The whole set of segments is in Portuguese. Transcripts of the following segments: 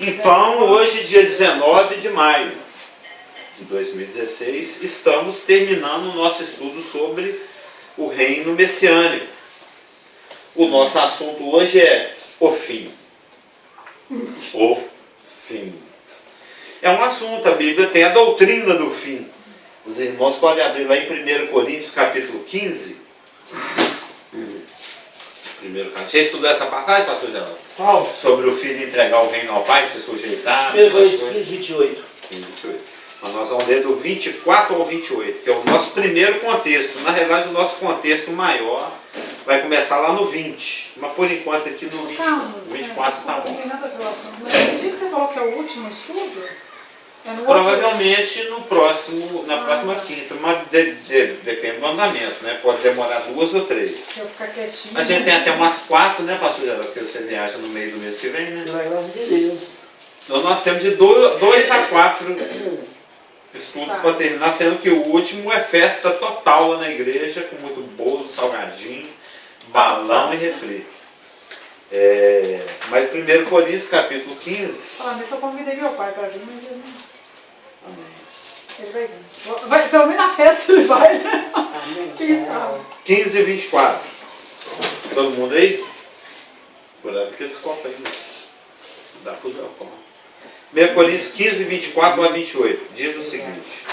Então, hoje, dia 19 de maio de 2016, estamos terminando o nosso estudo sobre o reino messiânico. O nosso assunto hoje é o fim. O fim. É um assunto, a Bíblia tem a doutrina do fim. Os irmãos podem abrir lá em 1 Coríntios capítulo 15. Primeiro capítulo. Você estudou essa passagem, pastor Geraldo? Qual? Sobre o filho entregar o reino ao pai, se sujeitar. 1 Coríntios 15, 28. 15, 28. Mas nós vamos ler do 24 ao 28, que é o nosso primeiro contexto. Na realidade, o nosso contexto maior vai começar lá no 20. Mas por enquanto aqui no 20, Carlos, 24 está bom. Não tem nada a ver com o assunto. Mas no dia que você falou que é o último estudo, é no Provavelmente no próximo, na próxima quinta, mas depende do andamento, né? Pode demorar 2 ou 3. Se eu ficar quietinho. A gente tem até umas 4, né, pastor Geraldo? Porque você viaja no meio do mês que vem, né? Pela graça de Deus. Então nós temos de 2 a 4 estudos para terminar, sendo que o último é festa total lá na igreja, com muito bolo, salgadinho, balão e refri. Mas 1 Coríntios capítulo 15. Falando nisso, eu convidei meu pai para vir, mas ele não. Amém. Ele vai vir. Pelo menos na festa ele vai, né? Quem sabe? 15 e 24. Todo mundo aí? Cuidado com esse copo aí. Dá para usar o copo. 1 Coríntios 15, 24 a 28. Diz o seguinte.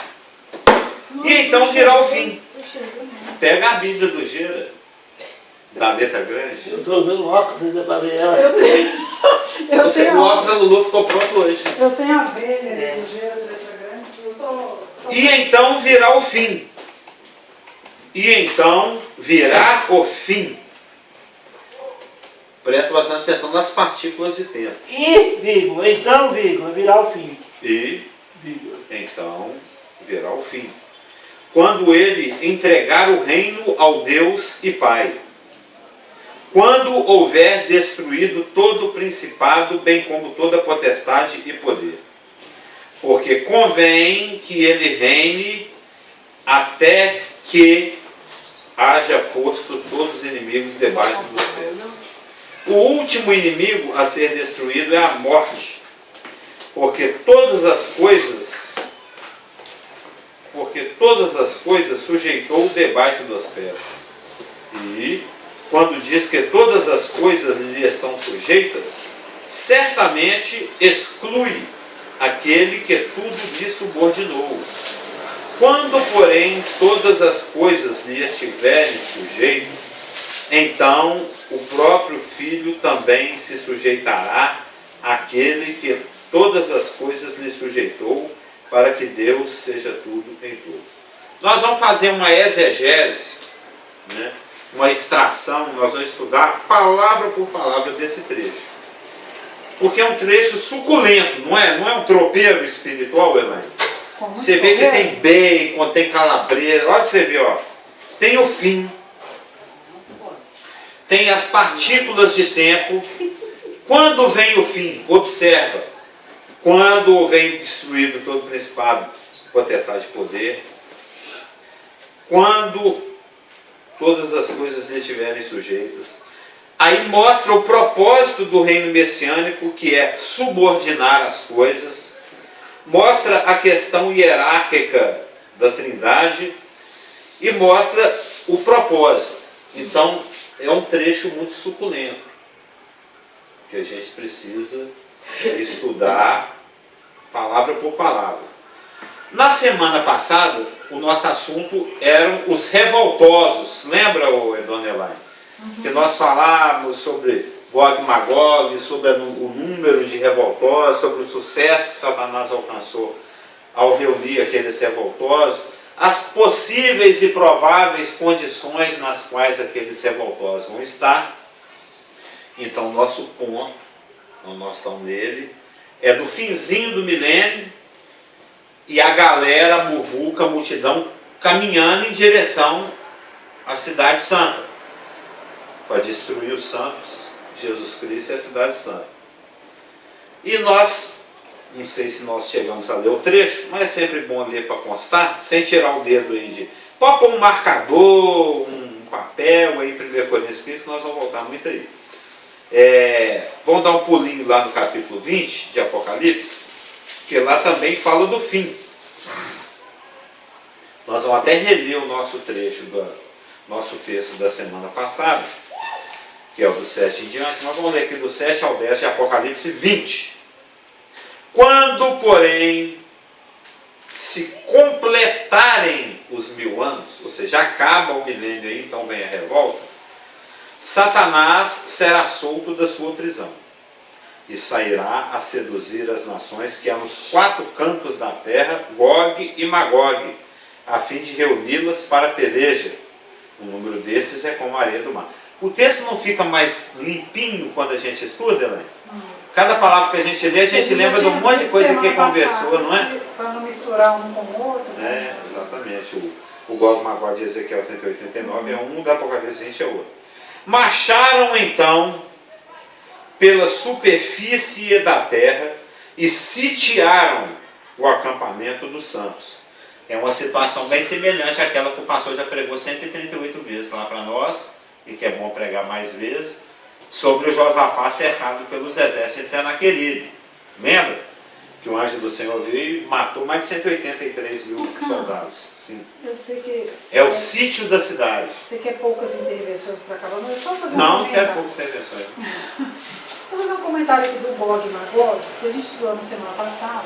E então virá o fim. Pega a Bíblia do Gera, da letra grande. Eu estou vendo óculos para ver ela. Eu tenho O óculos da Lulu ficou pronto hoje. Eu tenho a velha do Gera de letra grande. Eu tô E então virá o fim. E então virá o fim. Presta bastante atenção nas partículas de tempo. E, vírgula, então, vírgula, virá o fim. E então virá o fim. Quando ele entregar o reino ao Deus e Pai. Quando houver destruído todo o principado, bem como toda potestade e poder. Porque convém que ele reine até que haja posto todos os inimigos debaixo dos pés. O último inimigo a ser destruído é a morte. Porque todas as coisas sujeitou debaixo dos pés. E quando diz que todas as coisas lhe estão sujeitas, certamente exclui aquele que tudo lhe subordinou. Quando, porém, todas as coisas lhe estiverem sujeitas, então o próprio Filho também se sujeitará àquele que todas as coisas lhe sujeitou, para que Deus seja tudo em todos. Nós vamos fazer uma exegese, né? Uma extração, nós vamos estudar palavra por palavra desse trecho. Porque é um trecho suculento, não é? Não é um tropeiro espiritual, Elaine? Você vê que tem bacon, tem calabreira, olha pra você ver, ó. Tem o fim. Tem as partículas de tempo. Quando vem o fim? Observa. Quando vem destruído todo o principado, potestade de poder. Quando todas as coisas lhe estiverem sujeitas. Aí mostra o propósito do reino messiânico, que é subordinar as coisas. Mostra a questão hierárquica da Trindade. E mostra o propósito. Então, é um trecho muito suculento, que a gente precisa estudar palavra por palavra. Na semana passada, o nosso assunto eram os revoltosos. Lembra, Dona Elaine? Que nós falávamos sobre Gog e Magog, sobre o número de revoltosos, sobre o sucesso que Satanás alcançou ao reunir aqueles revoltosos, as possíveis e prováveis condições nas quais aqueles revoltosos vão estar. Então, nosso ponto, nós estamos nele, é do finzinho do milênio e a galera, a muvuca, a multidão, caminhando em direção à cidade santa, para destruir os santos, Jesus Cristo e a cidade santa. E nós, não sei se nós chegamos a ler o trecho, mas é sempre bom ler para constar, sem tirar o dedo aí de... Pode pôr um marcador, um papel aí em 1 Coríntios 15, nós vamos voltar muito aí. Vamos dar um pulinho lá no capítulo 20 de Apocalipse, que lá também fala do fim. Nós vamos até reler o nosso trecho do nosso texto da semana passada, que é o do 7 em diante. Nós vamos ler aqui do 7 ao 10 de Apocalipse 20. Quando, porém, se completarem os 1000 anos, ou seja, acaba o milênio aí, então vem a revolta, Satanás será solto da sua prisão e sairá a seduzir as nações que há nos 4 cantos da terra, Gog e Magog, a fim de reuni-las para a peleja. O número desses é como a areia do mar. O texto não fica mais limpinho quando a gente estuda, Elaine? Cada palavra que a gente lê, a gente lembra de um monte de coisa que conversou, não é? Para não misturar um com o outro. Exatamente. O Gog e Magog de Ezequiel 38 e 39 é um, da Apocalipse 20 é outro. Marcharam então pela superfície da terra e sitiaram o acampamento dos santos. É uma situação bem semelhante àquela que o pastor já pregou 138 vezes lá para nós, e que é bom pregar mais vezes, sobre o Josafá cercado pelos exércitos de Senaqueribe. Lembra? Que o anjo do Senhor veio e matou mais de 183 mil soldados. Sim. Eu sei que... É o sítio da cidade. Você quer poucas intervenções para acabar, mas é só fazer um Não, comentário. não quero poucas intervenções. Só fazer um comentário aqui do Gog e Magog, que a gente estudou na semana passada,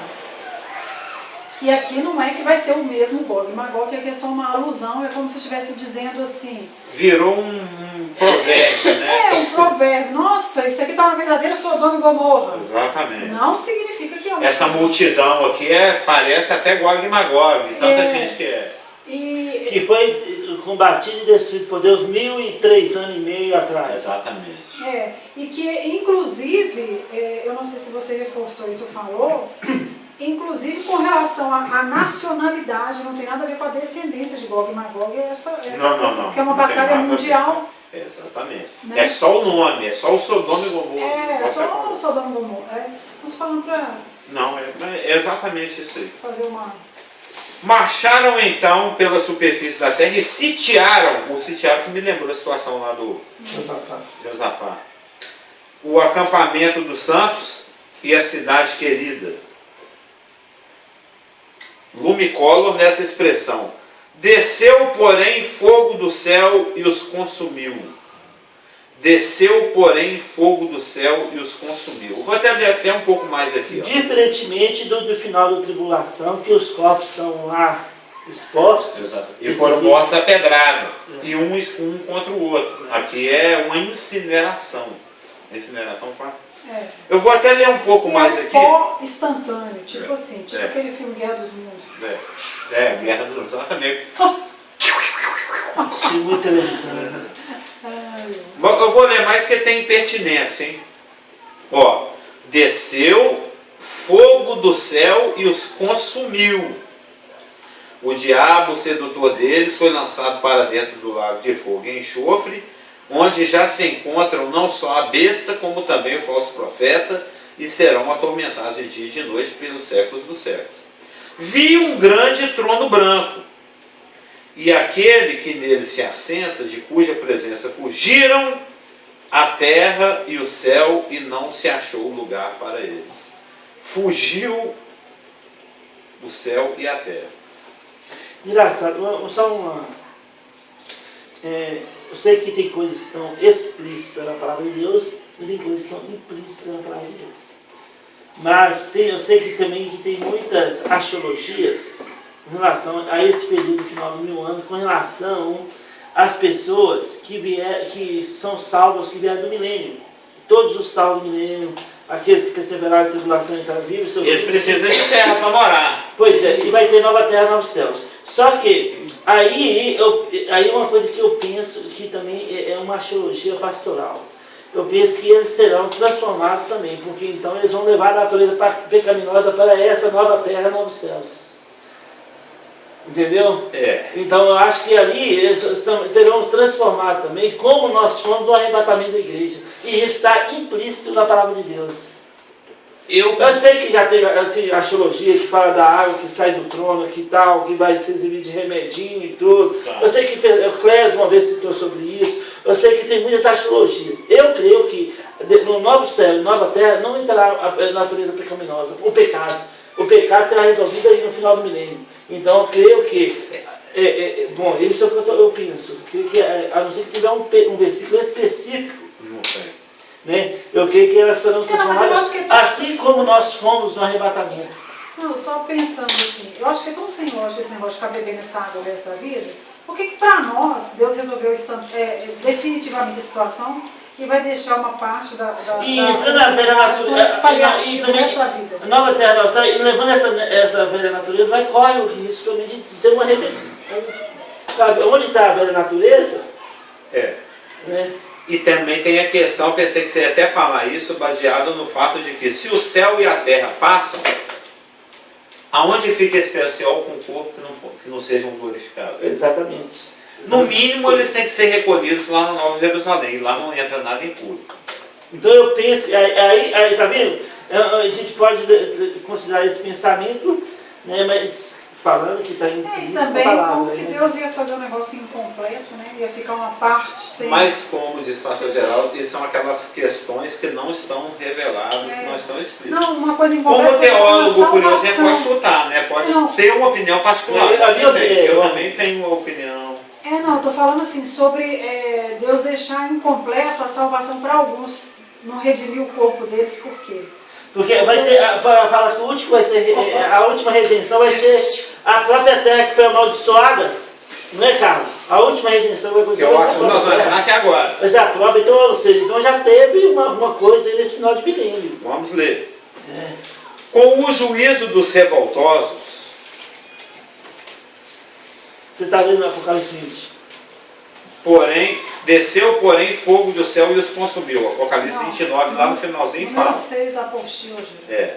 que aqui não é que vai ser o mesmo Gog e Magog, que aqui é só uma alusão, é como se eu estivesse dizendo assim... Virou um provérbio, né? Um provérbio. Nossa, isso aqui está uma verdadeira Sodoma e Gomorra. Exatamente. Não significa que é um... Essa multidão aqui parece até Gog e Magog, tanta gente que é. Que foi combatido e destruído por Deus 1003 anos e meio atrás. Exatamente. E que, inclusive, eu não sei se você reforçou isso ou falou, inclusive com relação à nacionalidade, não tem nada a ver com a descendência de Gog e Magog, não, que é uma não batalha mundial. Exatamente. Né? É só o nome, é só o Sodoma e Gomorra. É só o Sodoma e Gomorra. Nós falamos para... Não, é exatamente isso aí. Fazer uma... Marcharam então pela superfície da terra e sitiaram, o sitiaram que me lembrou a situação lá do Josafá, o acampamento dos santos e a cidade querida. Lumicolor nessa expressão. Desceu, porém, fogo do céu e os consumiu. Desceu, porém, fogo do céu e os consumiu. Vou até ler até um pouco mais aqui. Ó. Diferentemente do final da tribulação, que os corpos estão lá expostos. Exato. E foram mortos a pedrada. E um contra o outro. Aqui é uma incineração. Incineração faz. Eu vou até ler um pouco mais aqui. Pó instantâneo, tipo assim, tipo aquele filme Guerra dos Mundos. Guerra dos Mundos, exatamente. Assisti muita televisão. Eu vou ler mais que tem pertinência, hein? Ó, desceu fogo do céu e os consumiu. O diabo, o sedutor deles, foi lançado para dentro do lago de fogo e enxofre, onde já se encontram não só a besta, como também o falso profeta, e serão atormentados de dia e de noite pelos séculos dos séculos. Vi um grande trono branco, e aquele que nele se assenta, de cuja presença fugiram a terra e o céu, e não se achou lugar para eles. Fugiu o céu e a terra. Engraçado, só uma... eu sei que tem coisas que estão explícitas na palavra de Deus, e tem coisas que estão implícitas na palavra de Deus. Mas eu sei que também tem muitas axiologias em relação a esse período final do 1000 anos, com relação às pessoas que são salvas, que vieram do milênio. Todos os salvos do milênio, aqueles que perseveraram em tribulação e entraram vivos... Eles precisam de terra para morar. Pois é, e vai ter nova terra, novos céus. Só que, aí uma coisa que eu penso, que também é uma axiologia pastoral. Eu penso que eles serão transformados também, porque então eles vão levar a natureza pecaminosa para essa nova terra, novos céus. Entendeu? Então eu acho que ali eles terão transformado também, como nós fomos no arrebatamento da igreja. E isso está implícito na palavra de Deus. Eu sei que já tem axiologia que fala da água que sai do trono, que tal, que vai ser servido de remedinho e tudo. Claro. Eu sei que o Clésio uma vez citou sobre isso. eu sei que tem muitas astrologias. Eu creio que no novo céu e nova terra não entrará a natureza pecaminosa, o pecado. O pecado será resolvido aí no final do milênio. Então eu creio que, bom, isso é o que eu penso. A não ser que tiver um versículo específico, Não sei. né? Eu creio que elas serão mas eu transformadas acho que assim como nós fomos no arrebatamento. Não, só pensando assim, eu acho que é tão sem lógica esse negócio de ficar bebendo essa água o resto da vida. Por que para nós, Deus resolveu definitivamente a situação e vai deixar uma parte E entrando na velha natureza, paliativo o resto da vida? a nova terra, nova céu, e levando essa velha natureza, vai corre o risco também de ter uma rebelião. Sabe, onde está a velha natureza? Né? E também tem a questão, eu pensei que você ia até falar isso, baseado no fato de que se o céu e a terra passam, aonde fica esse pessoal com o corpo que não sejam glorificados? Exatamente. No mínimo, eles têm que ser recolhidos lá no Nova Jerusalém, e lá não entra nada impuro. Então eu penso, aí tá vendo? A gente pode considerar esse pensamento, né, mas falando que está E implícito a também palavra. como que Né? Deus ia fazer um negócio incompleto, né? Ia ficar uma parte sem... Mas, como diz o pastor Geraldo, isso são aquelas questões que não estão reveladas, não estão explícitas. Não, uma coisa incompleta... Como teólogo é curioso, você salvação. pode chutar, né? Pode Não. ter uma opinião particular. Eu também tenho uma opinião. Não, eu tô falando assim, sobre Deus deixar incompleto a salvação para alguns, não redimir o corpo deles, por quê? Porque vai ter, fala que o último vai ser, a última redenção vai ser a própria terra que foi amaldiçoada, não é, Carlos? A última redenção vai acontecer. Eu acho que nós vamos entrar aqui agora. Mas é a prova, então, ou seja, então já teve uma coisa aí nesse final de milênio. Vamos ler. Com o juízo dos revoltosos, Você está lendo no Apocalipse 20. desceu, porém, fogo do céu e os consumiu. Apocalipse 29, lá no finalzinho Número fala. 6 da apostila, gente.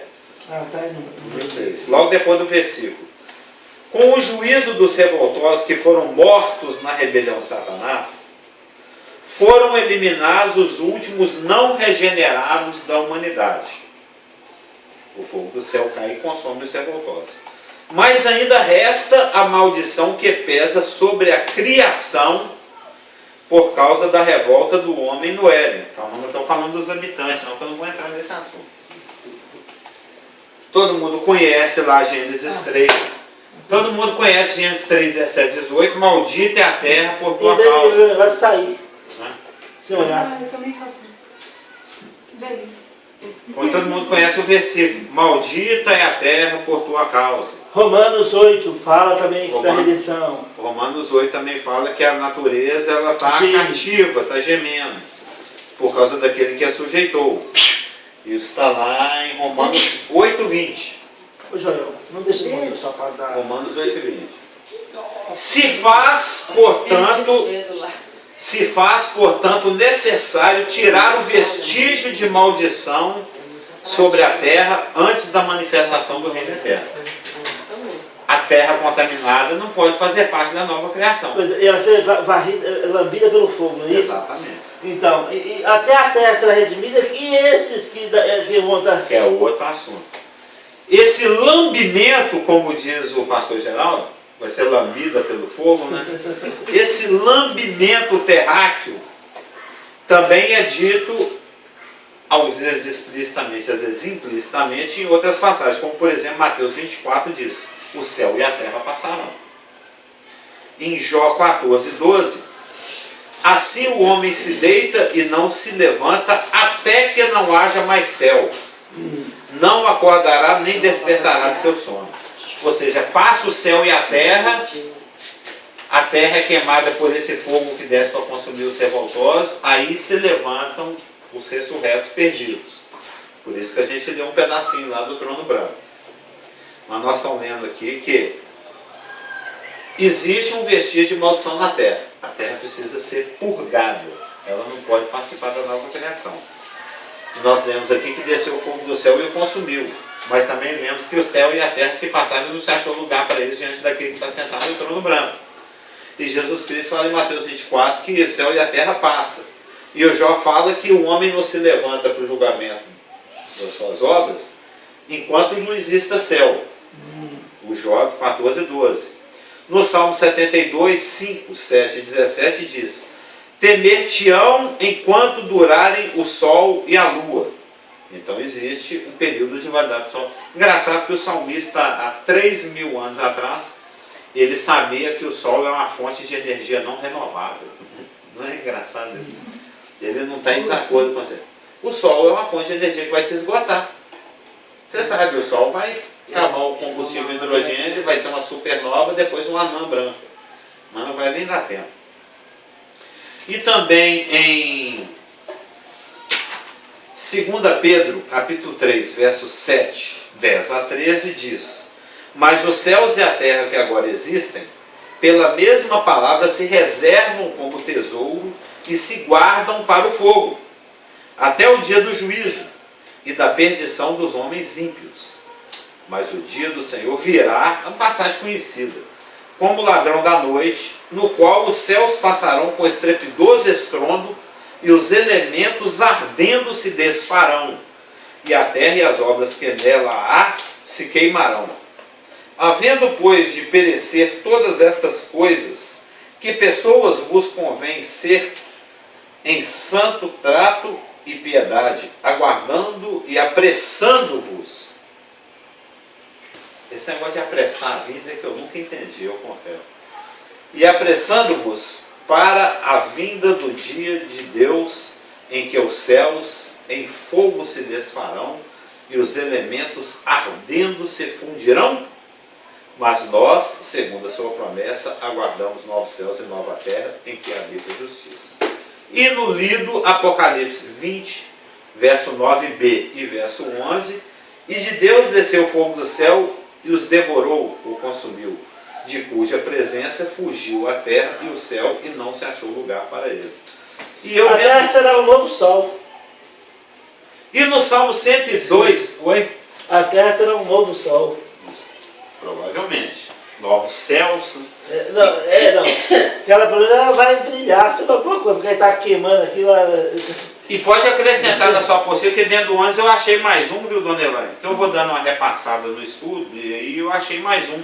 Tá aí no 6, logo depois do versículo. Com o juízo dos revoltosos que foram mortos na rebelião de Satanás, foram eliminados os últimos não regenerados da humanidade. O fogo do céu cai e consome os revoltosos. Mas ainda resta a maldição que pesa sobre a criação por causa da revolta do homem no Éden. Calma, não estou falando dos habitantes, não, que eu não vou entrar nesse assunto. Todo mundo conhece lá Gênesis 3. Todo mundo conhece Gênesis 3, 17, 18. Maldita é a terra por tua causa. Vai sair. Né? Se olhar. Eu também faço isso. Velhice. Todo mundo conhece o versículo. Maldita é a terra por tua causa. Romanos 8 fala também que da redenção. Romanos 8 também fala que a natureza ela está Geme. cativa, está gemendo. Por causa daquele que a sujeitou. Isso está lá em Romanos 8, 20. Ô Joel, não deixa de morrer só para dar. Romanos 8, 20. Se faz, portanto, necessário tirar o vestígio de maldição sobre a terra antes da manifestação do reino eterno. A terra contaminada não pode fazer parte da nova criação. Pois é, ela ser lambida pelo fogo, não é isso? Exatamente. Então, até a terra será redimida e esses que vão estar... Que é outro assunto. Esse lambimento, como diz o pastor Geraldo, vai ser lambida pelo fogo, né? Esse lambimento terráqueo também é dito, às vezes explicitamente, às vezes implicitamente, em outras passagens, como por exemplo Mateus 24 diz, o céu e a terra passarão. Em Jó 14, 12, assim o homem se deita e não se levanta até que não haja mais céu. Não acordará nem despertará de seu sono. Ou seja, passa o céu e a terra é queimada por esse fogo que desce para consumir os revoltosos, aí se levantam os ressurretos perdidos. Por isso que a gente deu um pedacinho lá do trono branco. Mas nós estamos lendo aqui que existe um vestígio de maldição na terra. A terra precisa ser purgada. Ela não pode participar da nova criação. Nós lemos aqui que desceu o fogo do céu e o consumiu. Mas também lemos que o céu e a terra se passaram e não se achou lugar para eles diante daquele que está sentado no trono branco. E Jesus Cristo fala em Mateus 24 que o céu e a terra passam. E o Jó fala que o homem não se levanta para o julgamento das suas obras enquanto não exista céu. O Jó 14, 12. No Salmo 72, 5, 7 e 17 diz: temer-te-ão enquanto durarem o sol e a lua. Então existe um período de validade do sol. Engraçado que o salmista, há 3.000 anos atrás, ele sabia que o sol é uma fonte de energia não renovável. Não é engraçado isso? Ele não está em desacordo com você. O sol é uma fonte de energia que vai se esgotar. Você sabe, o sol vai acabar o combustível hidrogênio, vai ser uma supernova, depois uma anã branca. Mas não vai nem dar tempo. E também em 2 Pedro, capítulo 3, versos 7, 10 a 13, diz: mas os céus e a terra que agora existem, pela mesma palavra se reservam como tesouro e se guardam para o fogo, até o dia do juízo e da perdição dos homens ímpios. Mas o dia do Senhor virá, é uma passagem conhecida, como ladrão da noite, no qual os céus passarão com estrepitoso estrondo, e os elementos ardendo se desfarão, e a terra e as obras que nela há se queimarão. Havendo, pois, de perecer todas estas coisas, que pessoas vos convém ser em santo trato e piedade, aguardando e apressando-vos. Esse negócio de apressar a vida é que eu nunca entendi, eu confesso. E apressando-vos para a vinda do dia de Deus, em que os céus em fogo se desfarão e os elementos ardendo se fundirão. Mas nós, segundo a sua promessa, aguardamos novos céus e nova terra, em que habita a justiça. E no lido Apocalipse 20, verso 9b e verso 11, e de Deus desceu o fogo do céu e os devorou, ou consumiu, de cuja presença fugiu a terra e o céu, e não se achou lugar para eles. E eu A terra será um novo sol. E no Salmo 102, oi? A terra será um novo sol. Provavelmente. Novos céus. Não. Aquela problema vai brilhar sobre alguma coisa, porque está queimando aquilo. E pode acrescentar na sua postura que dentro do ônibus eu achei mais um, viu, dona Elaine? Que eu vou dando uma repassada no estudo, e aí eu achei mais um.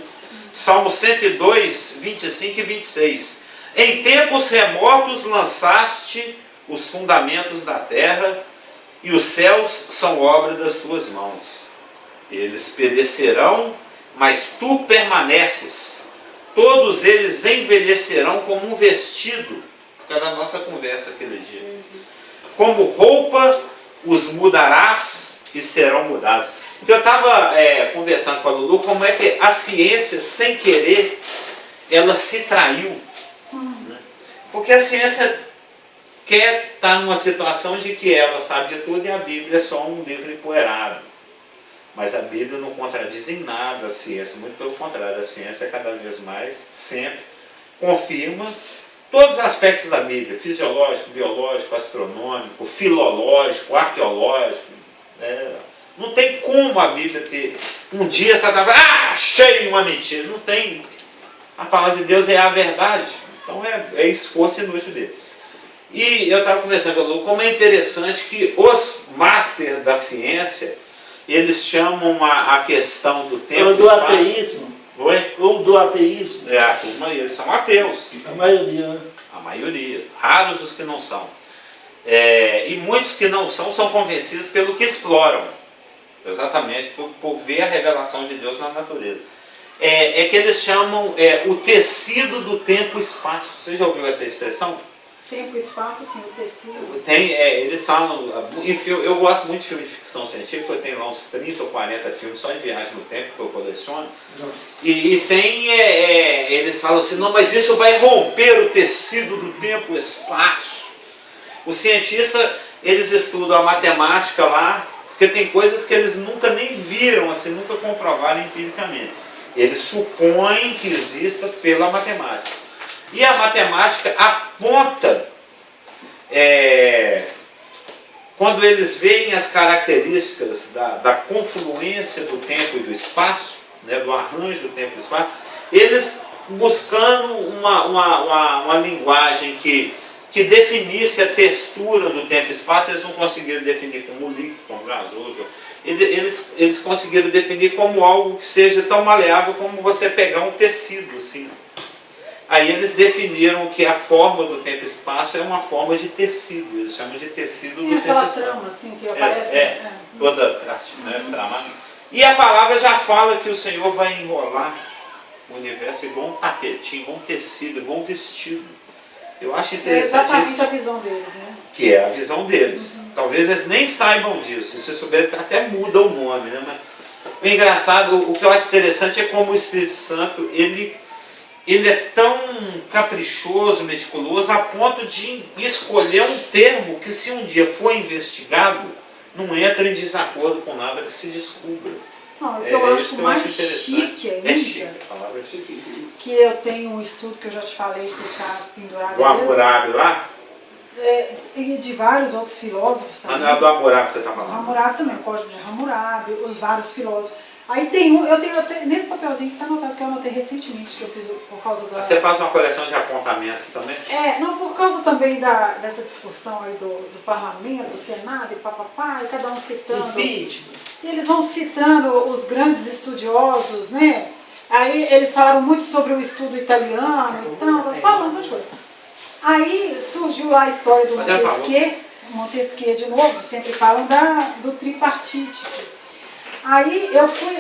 Salmo 102, 25 e 26. Em tempos remotos lançaste os fundamentos da terra, e os céus são obra das tuas mãos. Eles perecerão, mas tu permaneces. Todos eles envelhecerão como um vestido. Por causa da nossa conversa aquele dia. Como roupa os mudarás e serão mudados. Eu estava conversando com a Lulu como é que a ciência, sem querer, ela se traiu. Né? Porque a ciência quer estar numa situação de que ela sabe de tudo e a Bíblia é só um livro empoeirado. Mas a Bíblia não contradiz em nada a ciência, muito pelo contrário, a ciência cada vez mais, sempre, confirma todos os aspectos da Bíblia, fisiológico, biológico, astronômico, filológico, arqueológico. Não tem como a Bíblia ter... Um dia você estava, achei uma mentira. Não tem. A palavra de Deus é a verdade. Então é esforço inútil dele. E eu estava conversando com a Lu, como é interessante que os masters da ciência, eles chamam a questão do tempo... Ou do ateísmo. Oi? Ou do ateísmo. A turma, eles são ateus. A maioria, né? A maioria. Raros os que não são. E muitos que não são convencidos pelo que exploram. Exatamente, por ver a revelação de Deus na natureza. É que eles chamam o tecido do tempo e espaço. Você já ouviu essa expressão? Tempo e espaço, sim, o tecido. Eles falam, eu gosto muito de filme de ficção científica, eu tenho lá uns 30 ou 40 filmes só de viagem no tempo que eu coleciono. E tem, eles falam assim, não, mas isso vai romper o tecido do tempo e espaço. Os cientistas, eles estudam a matemática lá, porque tem coisas que eles nunca nem viram, assim, nunca comprovaram empiricamente. Eles supõem que exista pela matemática. E a matemática aponta, quando eles veem as características da confluência do tempo e do espaço, né, do arranjo do tempo e do espaço, eles buscando uma linguagem que definisse a textura do tempo e espaço, eles não conseguiram definir como líquido, como gasoso. Eles conseguiram definir como algo que seja tão maleável como você pegar um tecido, assim. Aí eles definiram que a forma do tempo e espaço é uma forma de tecido, eles chamam de tecido do Tem tempo e aquela espaço. trama assim que aparece. Toda trama. E a palavra já fala que o Senhor vai enrolar o universo igual um tapetinho, igual um tecido, igual um vestido. Eu acho É interessante exatamente isso, a visão deles, né? que é a visão deles. Talvez eles nem saibam disso, se souberem até muda o nome, né? Mas o engraçado, o que eu acho interessante é como o Espírito Santo, ele é tão caprichoso, meticuloso, a ponto de escolher um termo que, se um dia for investigado, não entra em desacordo com nada que se descubra. Não, o que eu acho isso que mais interessante. chique ainda, É chique, a palavra é chique. que eu tenho um estudo que eu já te falei que está pendurado Do Hammurabi lá? e de vários outros filósofos Mas também. não é do Hammurabi que você está falando? Hammurabi também, o Código de Hammurabi, os vários filósofos. Aí tem um, eu tenho até, nesse papelzinho que está anotado, que eu anotei recentemente, que eu fiz por causa da... Você faz uma coleção de apontamentos também? Não, por causa também dessa discussão aí do parlamento, do Senado e papapá, e cada um citando. Impeachment. E eles vão citando os grandes estudiosos, né? Aí eles falaram muito sobre o estudo italiano e tal, falando um monte de coisa. Aí surgiu lá a história do Montesquieu de novo, sempre falam do tripartite. Aí eu fui,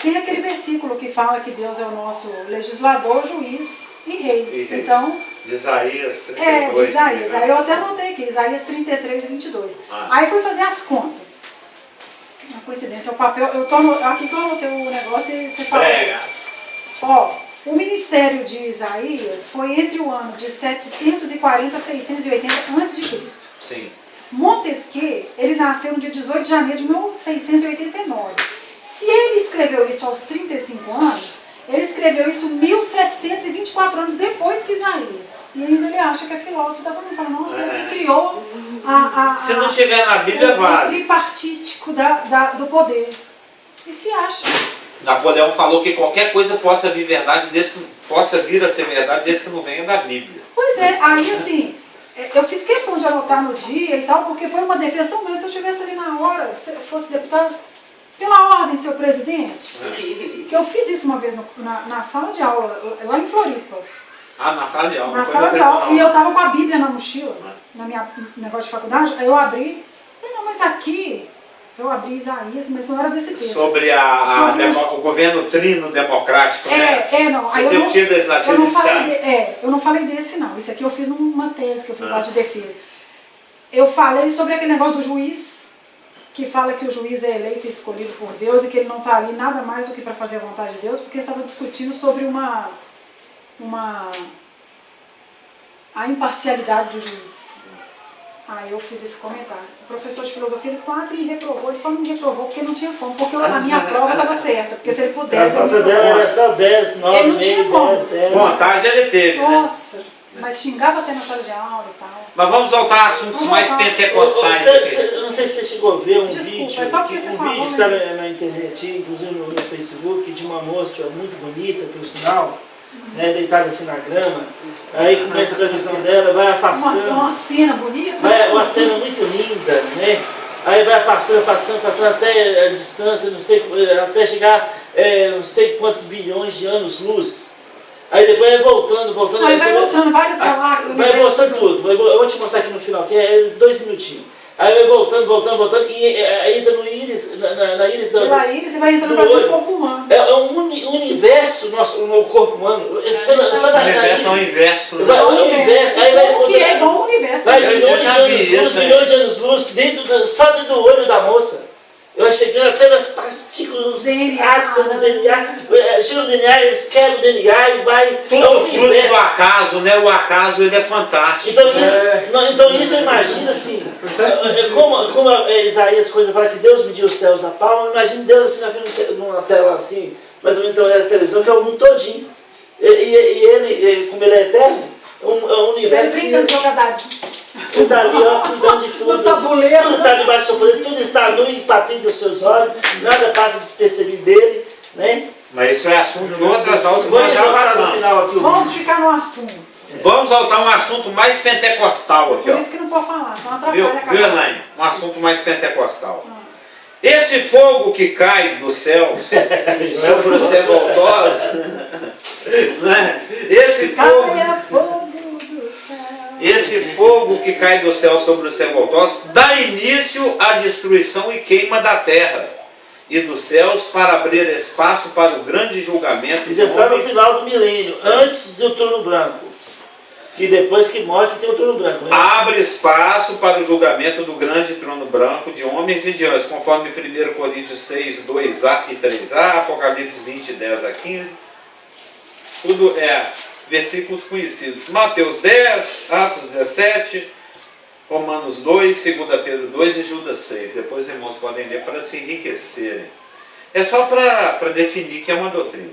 tem aquele versículo que fala que Deus é o nosso legislador, juiz e rei. Então, de Isaías 32. de Isaías. Aí eu até anotei aqui, Isaías 33 e 22. Aí fui fazer as contas. Uma coincidência, o papel, aqui que eu anotei o negócio e você falou. Ó, o ministério de Isaías foi entre o ano de 740 a 680 a.C. Sim. Montesquieu, ele nasceu no dia 18 de janeiro de 1689. Se ele escreveu isso aos 35 anos, ele escreveu isso 1724 anos depois que Isaías. E ainda ele acha que é filósofo. Tá todo mundo falando, nossa, ele criou se não tiver na Bíblia, vale. O tripartítico do poder. E se acha. Napoleão falou que qualquer coisa possa vir verdade, desde que possa vir a ser verdade, desde que não venha da Bíblia. Pois é, aí assim, eu fiz questão de anotar no dia e tal, porque foi uma defesa tão grande. Se eu estivesse ali na hora, se eu fosse deputado, pela ordem, senhor presidente, que eu fiz isso uma vez na sala de aula, lá em Floripa. Na sala de aula? Na sala de aula, e eu estava com a Bíblia na mochila, na minha negócio de faculdade, aí eu abri, falei, não, mas aqui... Eu abri Isaías, mas não era desse texto. Sobre o governo trino democrático, né? Não. Aí eu não falei desse, não. Isso aqui eu fiz numa tese que eu fiz lá de defesa. Eu falei sobre aquele negócio do juiz, que fala que o juiz é eleito e escolhido por Deus e que ele não está ali nada mais do que para fazer a vontade de Deus, porque estava discutindo sobre a imparcialidade do juiz. Aí eu fiz esse comentário. O professor de filosofia ele quase me reprovou, ele só não me reprovou porque não tinha como, porque a minha prova estava certa, porque se ele pudesse... A nota dela era só 10, 9, ele não tinha como. 10. Vontade ele teve, Nossa, né? Mas xingava até na sala de aula e tal. Mas vamos voltar a assuntos mais pentecostais. Eu não sei se você chegou a ver um vídeo, é só porque você falou, vídeo que está na internet, inclusive no Facebook, de uma moça muito bonita, por sinal, né, deitada assim na grama, aí começa a visão dela, vai afastando. Uma cena bonita. Uma cena muito linda, né? Aí vai afastando até a distância, não sei, até chegar não sei quantos bilhões de anos-luz. Aí depois vai voltando. Aí vai mostrando várias galáxias. Vai mostrando tudo. Eu vou te mostrar aqui no final, que é 2 minutinhos. Aí vai voltando, e aí entra no íris, na íris do pela íris e vai entrando no corpo humano. É um universo no corpo humano. O universo é um inverso. Aí vai como que é igual o universo. Vai milhões de anos-luz, só dentro do olho da moça. Eu vai chegando até nas partículas, os átomos do DNA. Chega o DNA, eles quebram o DNA e vai... Tudo fruto do acaso, né? O acaso ele é fantástico. Então isso imagina assim, como Isaías coisa fala que Deus mediu os céus a palma, imagina Deus assim numa tela assim, mais ou menos então, televisão, que é o mundo todinho. E ele, como ele é eterno, é um universo... Ele brinca de jogadade. Tudo ali, ó, cuidando de tudo. No tabuleiro. Tudo está debaixo do seu poder, tudo está nu e patente aos seus olhos, nada passa despercebido dele, né? Mas isso é assunto de outras aulas que nós já passamos. Vamos ficar no assunto. Vamos voltar a um assunto mais pentecostal aqui, ó. Por isso que não pode falar, então atrapalha a Viu, Elaine? Um assunto mais pentecostal. Esse fogo que cai dos céus sobre os revoltosos, né? Esse fogo cai do céu sobre os revoltosos, dá início à destruição e queima da terra e dos céus para abrir espaço para o grande julgamento Já está no final do milênio, antes do trono branco. Que depois que morre tem o trono branco. Né? Abre espaço para o julgamento do grande trono branco de homens e de anjos, conforme 1 Coríntios 6, 2a e 3a, Apocalipse 20, 10 a 15. Tudo é versículos conhecidos. Mateus 10, Atos 17, Romanos 2, 2 Pedro 2 e Judas 6. Depois os irmãos podem ler para se enriquecerem. É só para definir que é uma doutrina.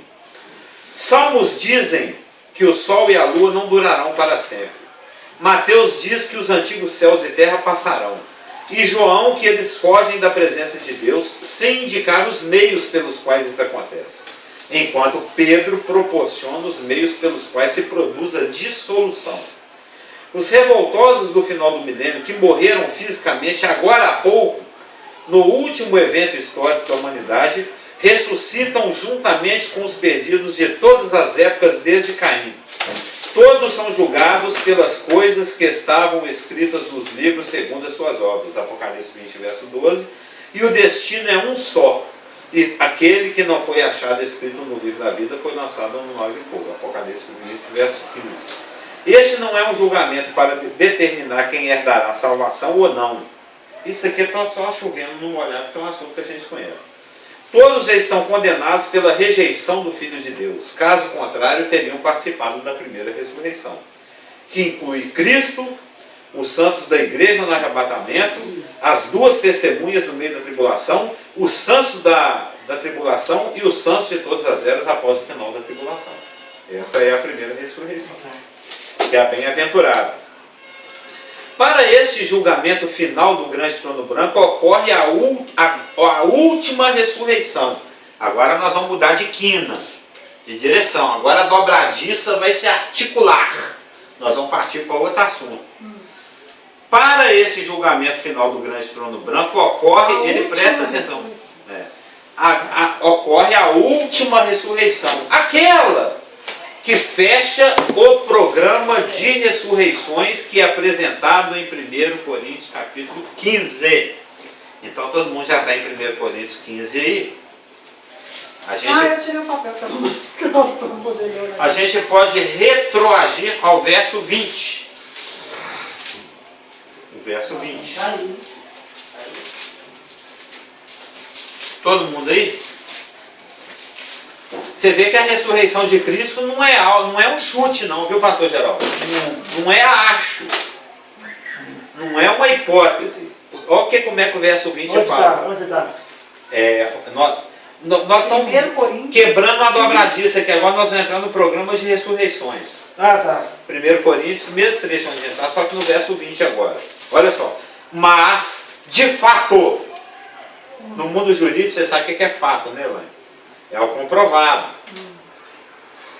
Salmos dizem que o sol e a lua não durarão para sempre. Mateus diz que os antigos céus e terra passarão. E João que eles fogem da presença de Deus sem indicar os meios pelos quais isso acontece. Enquanto Pedro proporciona os meios pelos quais se produz a dissolução. Os revoltosos do final do milênio que morreram fisicamente agora há pouco, no último evento histórico da humanidade, ressuscitam juntamente com os perdidos de todas as épocas desde Caim. Todos são julgados pelas coisas que estavam escritas nos livros segundo as suas obras. Apocalipse 20, verso 12. E o destino é um só. E aquele que não foi achado escrito no livro da vida foi lançado no lago de fogo. Apocalipse 20, verso 15. Este não é um julgamento para determinar quem herdará a salvação ou não. Isso aqui é só chovendo no molhado, que é um assunto que a gente conhece. Todos já estão condenados pela rejeição do Filho de Deus. Caso contrário, teriam participado da primeira ressurreição, que inclui Cristo, os santos da igreja no arrebatamento, as duas testemunhas no meio da tribulação, os santos da tribulação e os santos de todas as eras após o final da tribulação. Essa é a primeira ressurreição, que é a bem-aventurada. Para este julgamento final do grande trono branco, ocorre a última ressurreição. Agora nós vamos mudar de quina, de direção. Agora a dobradiça vai se articular. Nós vamos partir para outro assunto. Para esse julgamento final do grande trono branco, ocorre, ele presta atenção, ocorre a última ressurreição. Aquela que fecha o programa de ressurreições que é apresentado em 1 Coríntios capítulo 15. Então todo mundo já está em 1 Coríntios 15 aí. Eu tirei o papel para poder ler. A gente pode retroagir ao verso 20. O verso 20. Todo mundo aí? Você vê que a ressurreição de Cristo não é um chute não, viu, pastor Geraldo? Não é acho. Não é uma hipótese. Olha como é que o verso 20 fala. Onde está? Nós estamos quebrando a dobradiça, que agora nós vamos entrar no programa de ressurreições. Tá. 1 Coríntios, mesmo trecho onde está, só que no verso 20 agora. Olha só. Mas, de fato, no mundo jurídico, você sabe o que é fato, né, Elaine? É o comprovado.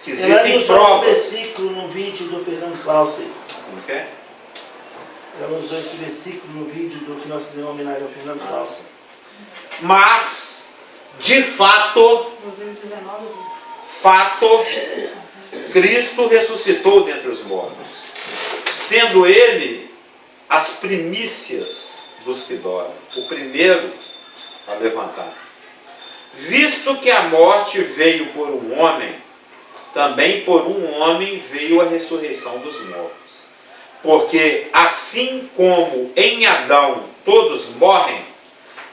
Que existem provas. Ela usou esse versículo no vídeo do Fernando Clausen. Como que é? Ela usou esse versículo no vídeo do que nós fizemos homenagem ao Fernando Clausen. Mas, de fato, Cristo ressuscitou dentre os mortos, sendo Ele as primícias dos que dormem, o primeiro a levantar. Visto que a morte veio por um homem, também por um homem veio a ressurreição dos mortos. Porque assim como em Adão todos morrem,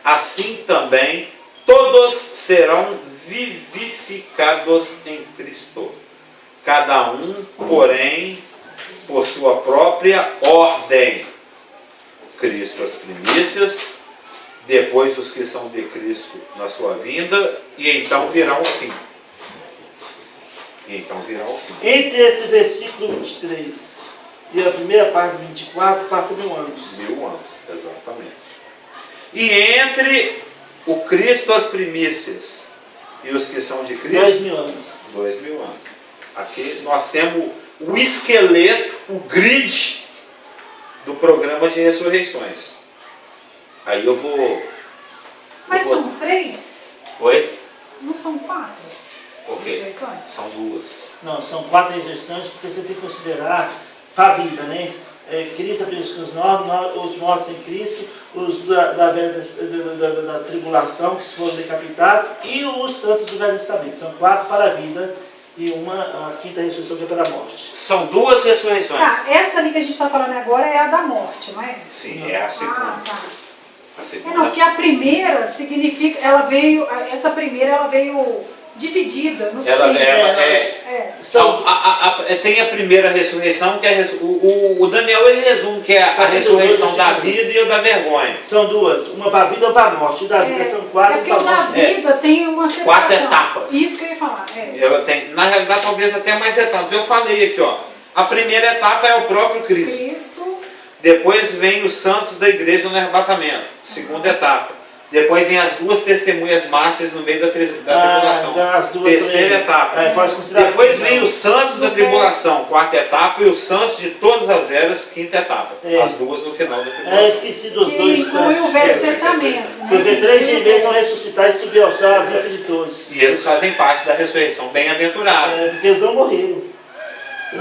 assim também todos serão vivificados em Cristo. Cada um, porém, por sua própria ordem. Cristo as primícias, depois os que são de Cristo na sua vinda, e então virá o fim. Entre esse versículo 23 e a primeira parte do 24, passa 1000 anos. 1000 anos, exatamente. E entre o Cristo as primícias e os que são de Cristo, 2000 anos. 2000 anos. Aqui nós temos o esqueleto, o grid do programa de ressurreições. Aí eu vou... Mas são 3? Oi? Não são 4? Por quê? Ressurreições? São 2. Não, são 4 ressurreições, porque você tem que considerar a vida, né? Cristo apenas com os mortos em Cristo, os da tribulação que foram decapitados e os santos do Velho Testamento. São 4 para a vida e a quinta ressurreição que é para a morte. São 2 ressurreições. Tá, essa ali que a gente está falando agora é a da morte, não é? Sim, é a segunda. Ah, tá. A segunda. Não, porque a primeira significa, essa primeira ela veio dividida no Ela É. tem a primeira ressurreição, que é o Daniel ele resume que é a ressurreição da vida e a da vergonha. São 2, uma para a vida e uma para a morte. O da vida são 4 É porque o da vida tem uma separação. 4 etapas. Isso que eu ia falar. Ela tem, na realidade, talvez até mais etapas. Eu falei aqui, ó. A primeira etapa é o próprio Cristo. Depois vem os santos da igreja no arrebatamento. Segunda etapa. Depois vem as 2 testemunhas mártires no meio da tribulação. Terceira etapa. Depois vem os santos da tribulação, 4ª etapa, e os santos de todas as eras, 5ª etapa. As 2 no final da tribulação. Esqueci dos Que 2 inclui santos. o Velho Testamento. Porque 3 gêmeos vão ressuscitar e subir ao céu à vista de todos. E eles fazem parte da ressurreição bem-aventurada. Porque eles não morreram.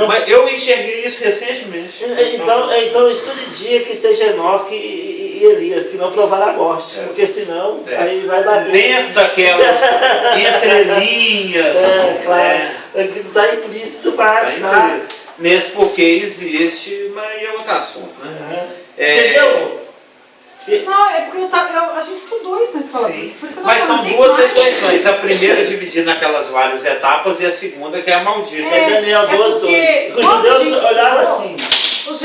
Mas eu enxerguei isso recentemente. Então estude dia que seja Enoque e Elias, que não provaram a morte. Porque senão, aí vai bater. Dentro daquelas entrelinhas. Claro. Que não está implícito, mas tá. Mesmo porque existe, mas é outro assunto, né? Entendeu? Não, é porque a gente estudou isso na escola. Sim. Por isso que eu tô Mas falando, são 2 ressurreições. A primeira é dividida naquelas várias etapas e a segunda que é a maldita. Daniel 2, 2. Os judeus olhavam assim. Os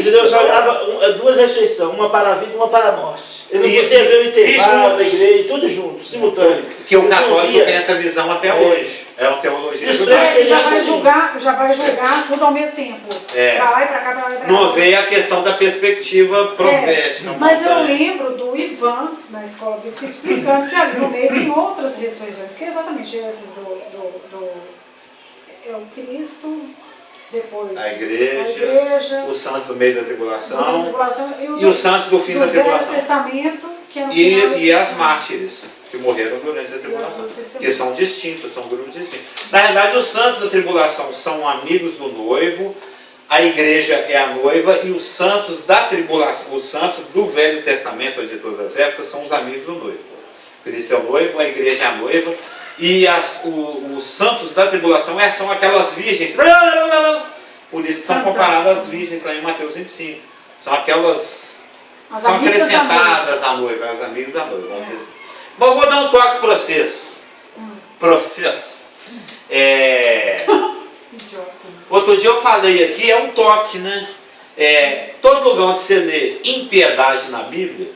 judeus olhavam 2 ressurreições, uma para a vida e uma para a morte. Ele não conseguia ver o intervalo da igreja, tudo junto, simultâneo. Que o católico tem essa visão até hoje. É uma teologia judaica. Já vai julgar tudo ao mesmo tempo. Para lá e para cá, para lá e para cá. Não vê a questão da perspectiva profética. Mas eu lembro do Ivan, na escola bíblica, explicando que ali no meio tem outras ressurreições, que é exatamente esses é o Cristo, depois a igreja, os santos do meio da tribulação, e os santos do fim da tribulação. Velho Testamento, que é no e as mártires, que morreram durante a tribulação. Que são distintos, são grupos distintos. Na verdade, os santos da tribulação são amigos do noivo, a igreja é a noiva, e os santos da tribulação, os santos do Velho Testamento, de todas as épocas, são os amigos do noivo. Cristo é o noivo, a igreja é a noiva, e os santos da tribulação são aquelas virgens, por isso que são comparadas às virgens lá em Mateus 25. São aquelas, são acrescentadas à noiva, as amigas da noiva, vamos dizer assim. Mas eu vou dar um toque para vocês. Outro dia eu falei aqui, é um toque, né? Todo lugar onde você lê impiedade na Bíblia,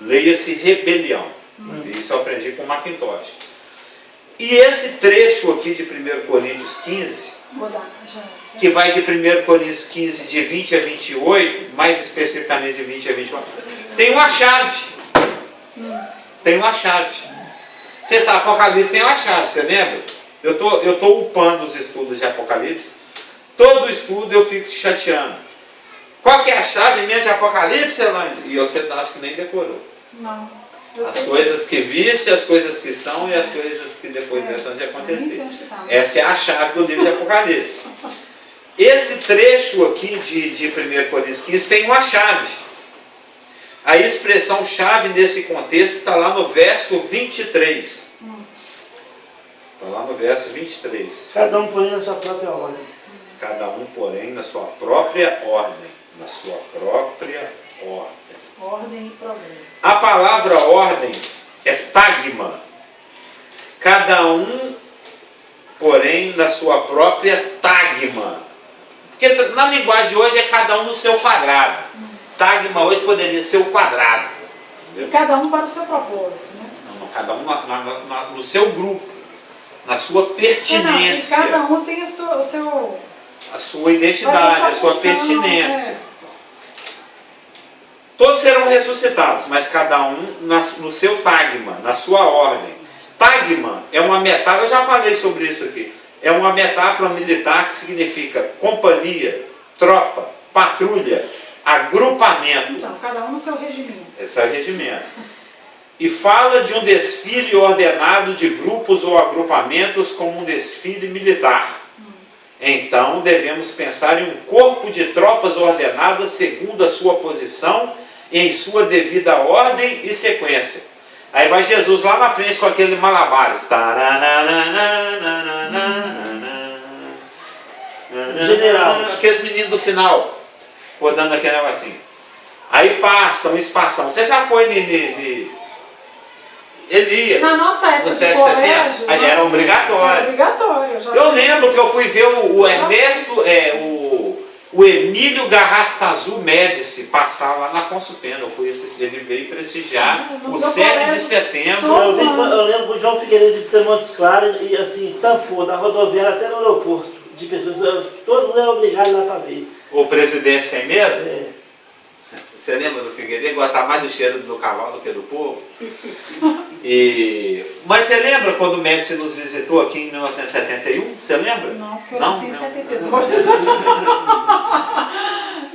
leia-se rebelião. Isso eu aprendi com Macintosh. E esse trecho aqui de 1 Coríntios 15, que vai de 1 Coríntios 15, de 20 a 28, mais especificamente de 20 a 24, tem uma chave. Tem uma chave. Você sabe, Apocalipse tem uma chave, você lembra? Eu tô upando os estudos de Apocalipse. Todo estudo eu fico chateando. Qual que é a chave mesmo de Apocalipse, Elaine? E você acha que nem decorou. Não. As coisas que viste, as coisas que são e as coisas que depois deixam de acontecer. Essa é a chave do livro de Apocalipse. Esse trecho aqui de 1 Coríntios 15 tem uma chave. A expressão chave nesse contexto está lá no verso 23. Está lá no verso 23. Cada um, porém, na sua própria ordem. Cada um, porém, na sua própria ordem. Na sua própria ordem. Ordem e progresso. A palavra ordem é tagma. Cada um, porém, na sua própria tagma. Porque na linguagem de hoje é cada um no seu quadrado. Tagma hoje poderia ser o quadrado. Entendeu? E cada um para o seu propósito, né? Não, cada um no seu grupo, na sua pertinência. E cada um tem a sua identidade, a sua pertinência. Todos serão ressuscitados, mas cada um no seu tagma, na sua ordem. Tagma é uma metáfora, eu já falei sobre isso aqui, é uma metáfora militar que significa companhia, tropa, patrulha, agrupamento. Então, cada um no seu regimento. Esse é o regimento. E fala de um desfile ordenado de grupos ou agrupamentos como um desfile militar. Então devemos pensar em um corpo de tropas ordenadas segundo a sua posição, em sua devida ordem e sequência. Aí vai Jesus lá na frente com aquele malabares. General. Aqueles meninos do sinal, rodando aquele negocinho. Aí passam, espação. Você já foi Elias? Na nossa época No de 7 de setembro? colégio, Aí era obrigatório. Era obrigatório. Eu lembro que eu fui ver o Ernesto, o Emílio Garrastazu Médici passar lá na Afonso Pena. Ele veio prestigiar o 7 de setembro. Eu lembro que o João Figueiredo visitando Montes Claros e assim, tampou da rodoviária até no aeroporto de pessoas. Todo mundo era obrigado lá para ver. O presidente sem medo? É. Você lembra do Figueiredo? Ele gostava mais do cheiro do cavalo do que do povo. Mas você lembra quando o Médici nos visitou aqui em 1971? Você lembra? Não, porque eu nasci em 72.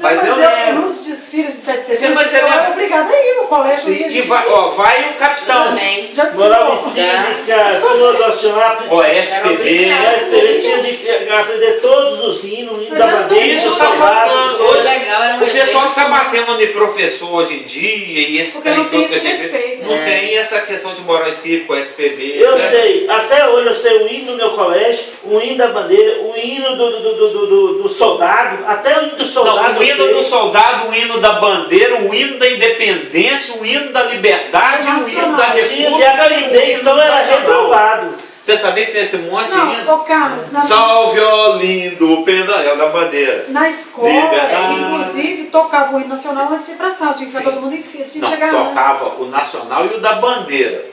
Mas eu lembro. Nos desfiles de 7 de Sim, mas setembro, você eu lembra? era obrigada a ir no colégio. Sim, e vai o capitão. Também. Já Moral e desfilou. cívica, tudo nós chamávamos. OSPB. A experiência de aprender todos os hinos, o hino da bandeira, Isso o está soldado. faltando. O legal era um O pessoal evento. fica batendo em professor hoje em dia e esse Porque trem não tem todo que esse a gente vê. respeito. Não É. tem essa questão de moral e cívico, SPB. Eu né? sei, até hoje eu sei o hino do meu colégio, o hino da bandeira, o hino do soldado, até o hino do soldado. Não, o hino eu sei. do soldado, o hino da bandeira, o hino da independência, o hino da liberdade, o hino da Tinha de república, aprender, então era nacional. reprovado. Você sabia que tem esse monte de Não, hino? tocamos Salve, ó lindo pendanel da bandeira. na escola, Liberdade. inclusive tocava o hino nacional antes de ir pra sala, tinha que ficar Sim. todo mundo em fila, tinha que Não, chegar antes. tocava o nacional e o da bandeira.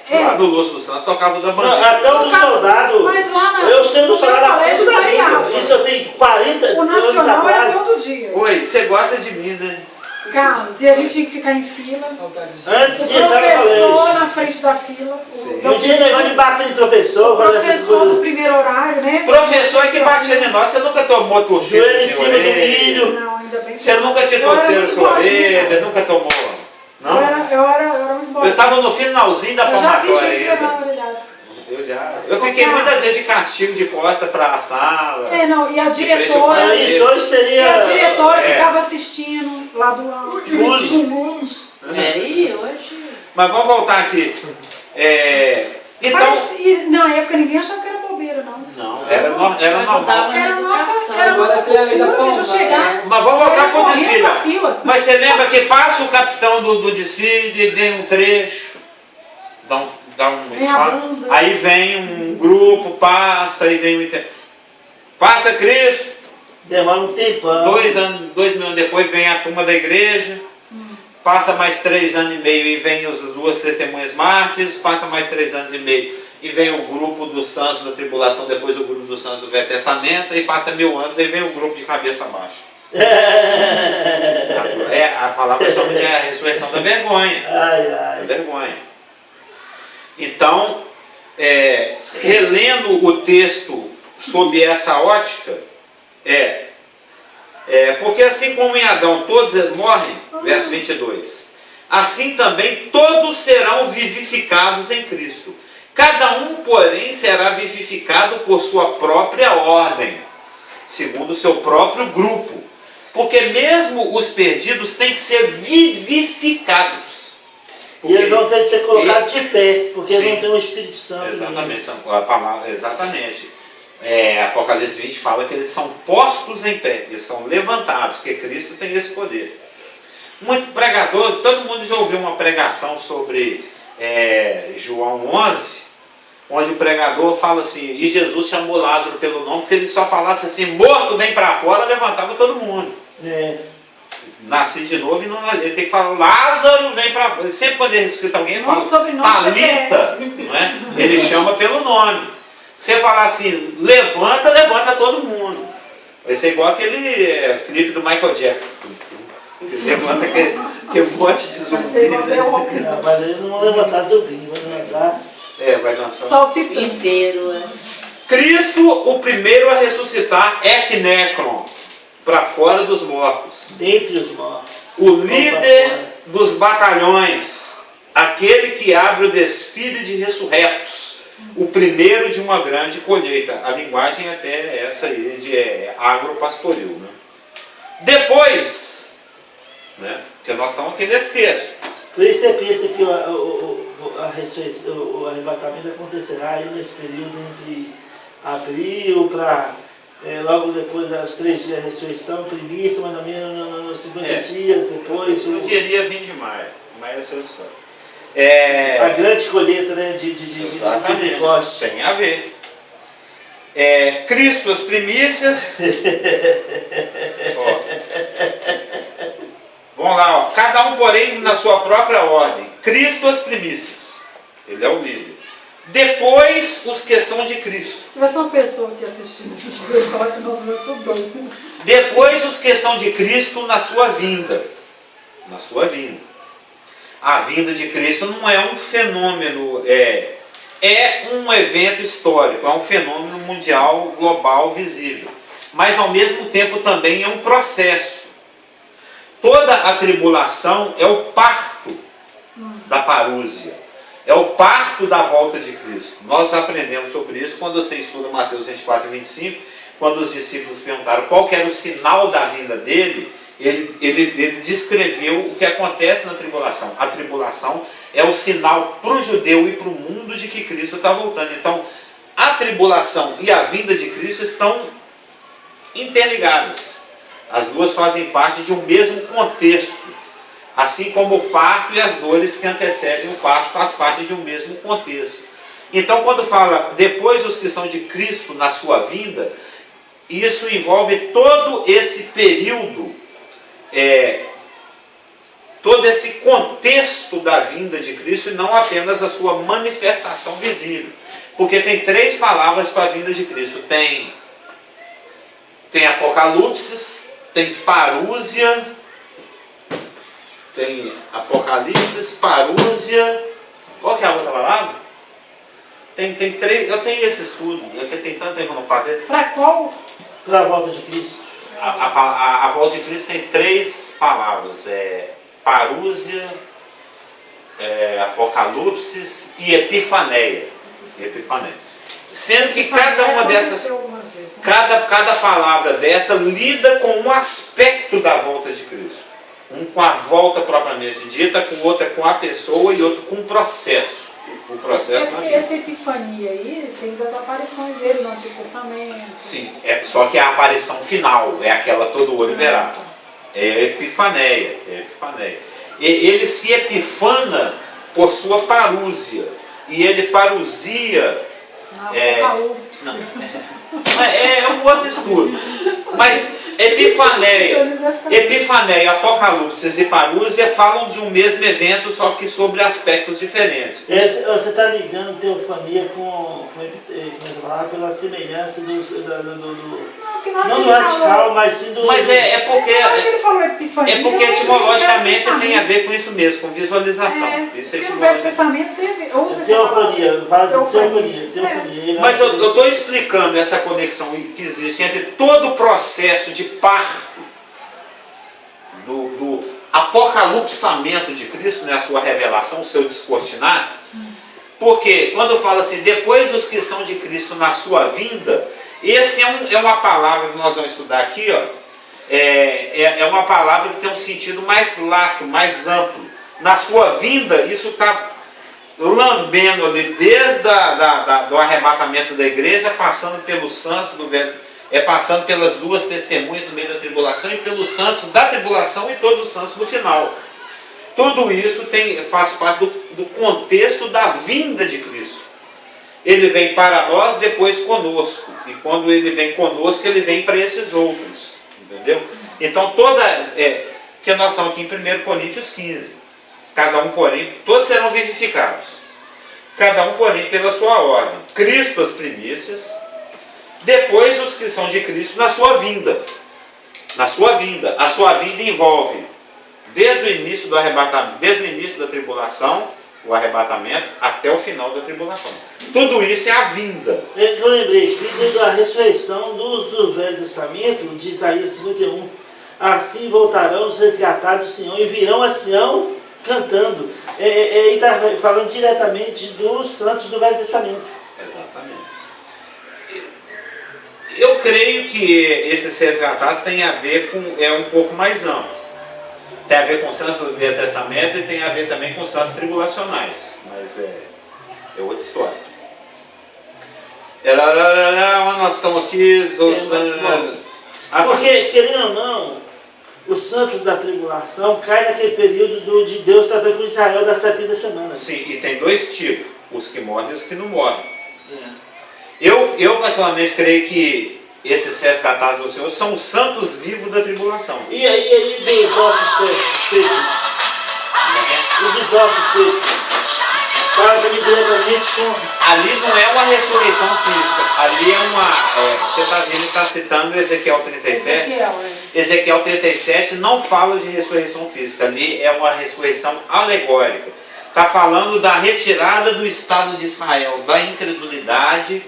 É. Lá no Lúcio dos Santos tocava o da Não, bandeira. até o do soldado. Mas lá na, Eu sei do no meu soldado colégio da variava. língua. Isso eu tenho 40 O anos nacional era atrás. todo dia. Oi, você gosta de mim, né? Carlos, e a gente tinha que ficar em fila. Antes O de entrar no professor colégio. na frente da fila. Sim. Não tinha negócio de bater em professor, O fazer essas professor do coisas. primeiro horário, né? Professor é que batia em nós, você nunca tomou torcida Joelho em de cima do orelha? milho. Não, ainda bem que Você nunca te eu era torceu a muito sua boazinha, orelha, cara. nunca tomou? Eu Não? era muito boa. Eu estava no finalzinho da Eu já vi palmatória gente ainda. levando orelhada. Eu fiquei muitas vezes de castigo de costa para a sala. É, não, e a frente ao diretora. Ah, isso hoje E a seria. diretora É. ficava assistindo lá do lado. Bullying. Os alunos. É, e hoje. Mas vamos voltar aqui. Então. Mas, e na época ninguém achava que era bobeira, não. Não, era normal. Ajudava na Era educação. nossa, era Agora nossa tem a lei da cultura já pomba, chegar. Mas vamos já voltar ia para o correndo desfile. pra fila. Mas você lembra que passa o capitão do desfile, ele tem um trecho, dá um Vem a espaço, banda. aí vem um grupo, passa, aí vem passa Cristo, Demora um tempão. 2 mil anos depois vem a turma da igreja, passa mais 3 anos e meio e vem as 2 testemunhas mártires, passa mais 3 anos e meio e vem o grupo dos santos da tribulação, depois o grupo dos santos do Velho Testamento, aí passa 1000 anos, aí vem o grupo de cabeça baixa. A palavra chama de a ressurreição da vergonha. Ai, Da ai. vergonha. Então, relendo o texto sob essa ótica, porque assim como em Adão todos morrem, verso 22, assim também todos serão vivificados em Cristo. Cada um, porém, será vivificado por sua própria ordem, segundo o seu próprio grupo. Porque mesmo os perdidos têm que ser vivificados. E eles vão ter que ser colocados de pé, porque Sim. não tem o Espírito Santo. Exatamente, neles. a palavra, exatamente. Apocalipse 20 fala que eles são postos em pé, eles são levantados, que Cristo tem esse poder. Muito pregador, todo mundo já ouviu uma pregação sobre João 11, onde o pregador fala assim, e Jesus chamou Lázaro pelo nome, que se ele só falasse assim, morto vem para fora, levantava todo mundo. Nasci de novo e não, ele tem que falar, Lázaro vem para fora. Sempre quando ele ressuscita alguém, ele fala, Nome, sobrenome, Talita, não é? Ele chama pelo nome. Você falar assim, levanta todo mundo. Vai ser igual aquele clipe do Michael Jackson. Ele levanta aquele monte de Vai zumbi. ser igual né? The Walking. Não, mas eles não vão levantar zumbi, vão levantar. Vai lançar. Saltitando. Inteiro, é. Cristo, o primeiro a ressuscitar, Eknekron, para fora dos mortos. Dentre os mortos. O líder dos batalhões, aquele que abre o desfile de ressurretos, o primeiro de uma grande colheita. A linguagem até é essa aí de agropastoril. Né? Depois, né, que nós estamos aqui nesse texto. Por isso você pensa que a ressurreição, o arrebatamento acontecerá aí nesse período entre abril para logo depois dos 3 dias da ressurreição, primícia, mais ou menos nos 50 dias, depois. Eu diria 20 de maio, mas essa é a história. A grande colheita, né, de Pentecostes. Tem a ver. Cristo, as primícias. Ó. Vamos lá, ó. Cada um, porém, na sua própria ordem. Cristo, as primícias. Ele é o líder. Depois, os que são de Cristo. Se tivesse uma pessoa que assistindo esses vídeos, falar que não, eu tô doido. Depois, os que são de Cristo na sua vinda. Na sua vinda. A vinda de Cristo não é um fenômeno, é um evento histórico, é um fenômeno mundial, global, visível. Mas ao mesmo tempo também é um processo. Toda a tribulação é o parto da parúzia. É o parto da volta de Cristo. Nós aprendemos sobre isso quando você estuda Mateus 24 e 25, quando os discípulos perguntaram qual que era o sinal da vinda dele. Ele descreveu o que acontece na tribulação. A tribulação é o sinal para o judeu e para o mundo de que Cristo está voltando. Então, a tribulação e a vinda de Cristo estão interligadas. As duas fazem parte de um mesmo contexto. Assim como o parto e as dores que antecedem o parto faz parte de um mesmo contexto. Então, quando fala depois os que são de Cristo na sua vinda, isso envolve todo esse período, todo esse contexto da vinda de Cristo e não apenas a sua manifestação visível. Porque tem 3 palavras para a vinda de Cristo. Tem Apocalipse, tem parúzia, tem Apocalipse, parúzia. Qual que é a outra palavra? Tem 3, eu tenho esse estudo, tem tanto tempo que eu não fazer. Para qual? Para a volta de Cristo. A volta de Cristo tem 3 palavras, parúzia, apocalipse e epifaneia. Sendo que cada uma dessas, cada palavra dessa lida com um aspecto da volta de Cristo. Um com a volta propriamente dita, com outra com a pessoa e outro com o processo. O processo porque essa epifania aí tem das aparições dele no Antigo Testamento. Sim, só que a aparição final é aquela todo olho verá. É epifaneia. Ele se epifana por sua parúzia. E ele parusia. Apocalipse. É um outro estudo. Mas epifaneia, apocalipse e parúzia falam de um mesmo evento, só que sobre aspectos diferentes. Você está ligando teofania pela semelhança do não do radical, mas sim do... Mas porque... ele falou epifania, porque etimologicamente tem a ver com isso mesmo, com visualização. Porque no Velho Testamento teve... Teofania. Mas eu estou explicando essa conexão que existe entre todo o processo de parto do apocalipsamento de Cristo, né, a sua revelação, o seu descortinar. Porque quando fala assim, depois os que são de Cristo na sua vinda, esse é uma palavra que nós vamos estudar aqui, ó, é uma palavra que tem um sentido mais lato, mais amplo. Na sua vinda, isso está lambendo ali desde do arrebatamento da igreja, passando pelos santos do velho, passando pelas 2 testemunhas no meio da tribulação e pelos santos da tribulação e todos os santos do final. Tudo isso faz parte do contexto da vinda de Cristo. Ele vem para nós, depois conosco. E quando ele vem conosco, ele vem para esses outros. Entendeu? Então, porque nós estamos aqui em 1 Coríntios 15. Cada um, porém, todos serão vivificados. Cada um, porém, pela sua ordem. Cristo as primícias, depois os que são de Cristo na sua vinda. Na sua vinda. A sua vinda envolve, desde o início do arrebatamento, desde o início da tribulação, o arrebatamento, até o final da tribulação. Tudo isso é a vinda. Eu lembrei aqui da ressurreição do Velho Testamento, de Isaías 51. Assim voltarão os resgatados do Sião e virão a Sião cantando. E está falando diretamente dos santos do Velho Testamento. Exatamente. Eu creio que esses resgatados têm a ver com, um pouco mais amplo. Tem a ver com os santos do Velho Testamento e tem a ver também com os santos tribulacionais. Mas é outra história. Onde nós estamos aqui? Porque, querendo ou não, os santos da tribulação caem naquele período de Deus tratando com Israel das 70 semanas. Sim, e tem dois tipos, os que morrem e os que não morrem. Eu particularmente creio que esses resgatados do Senhor são os santos vivos da tribulação. E aí dos ossos secos? E dos ossos secos? Fala também diretamente com... Ali não é uma ressurreição física, ali é uma... você está citando Ezequiel 37. Ezequiel 37 não fala de ressurreição física, ali é uma ressurreição alegórica. Está falando da retirada do Estado de Israel, da incredulidade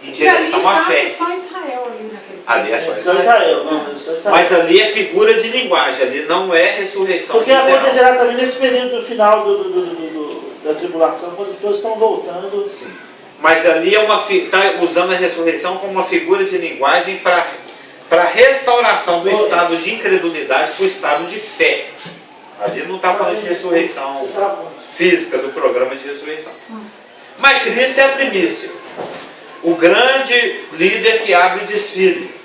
em direção à fé. É só Israel ali naquele Ali é só Só Israel, não, só Israel. Mas ali é figura de linguagem, ali não é ressurreição. Porque literal. acontecerá também nesse período do final da tribulação, quando todos estão voltando. Sim. Mas ali está usando a ressurreição como uma figura de linguagem para a restauração do estado de incredulidade para o estado de fé. Ali não está falando de ressurreição física, do programa de ressurreição. Mas Cristo é a primícia. O grande líder que abre o desfile.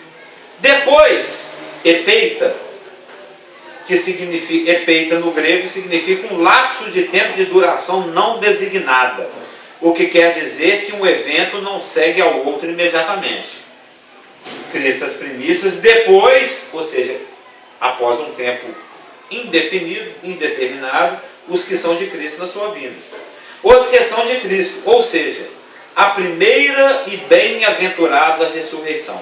Depois, epeita, que significa, epeita no grego, significa um lapso de tempo de duração não designada. O que quer dizer que um evento não segue ao outro imediatamente. Cristo as primícias, depois, ou seja, após um tempo indefinido, indeterminado, os que são de Cristo na sua vinda. Os que são de Cristo, ou seja, a primeira e bem-aventurada ressurreição,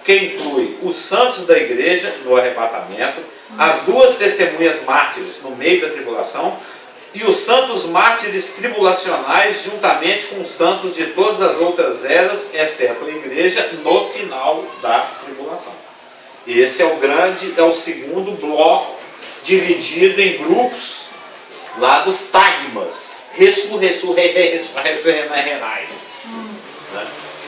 que inclui os santos da igreja no arrebatamento, as duas testemunhas mártires no meio da tribulação e os santos mártires tribulacionais juntamente com os santos de todas as outras eras, exceto a igreja, no final da tribulação. Esse é o segundo bloco, dividido em grupos lá dos tagmas, renais.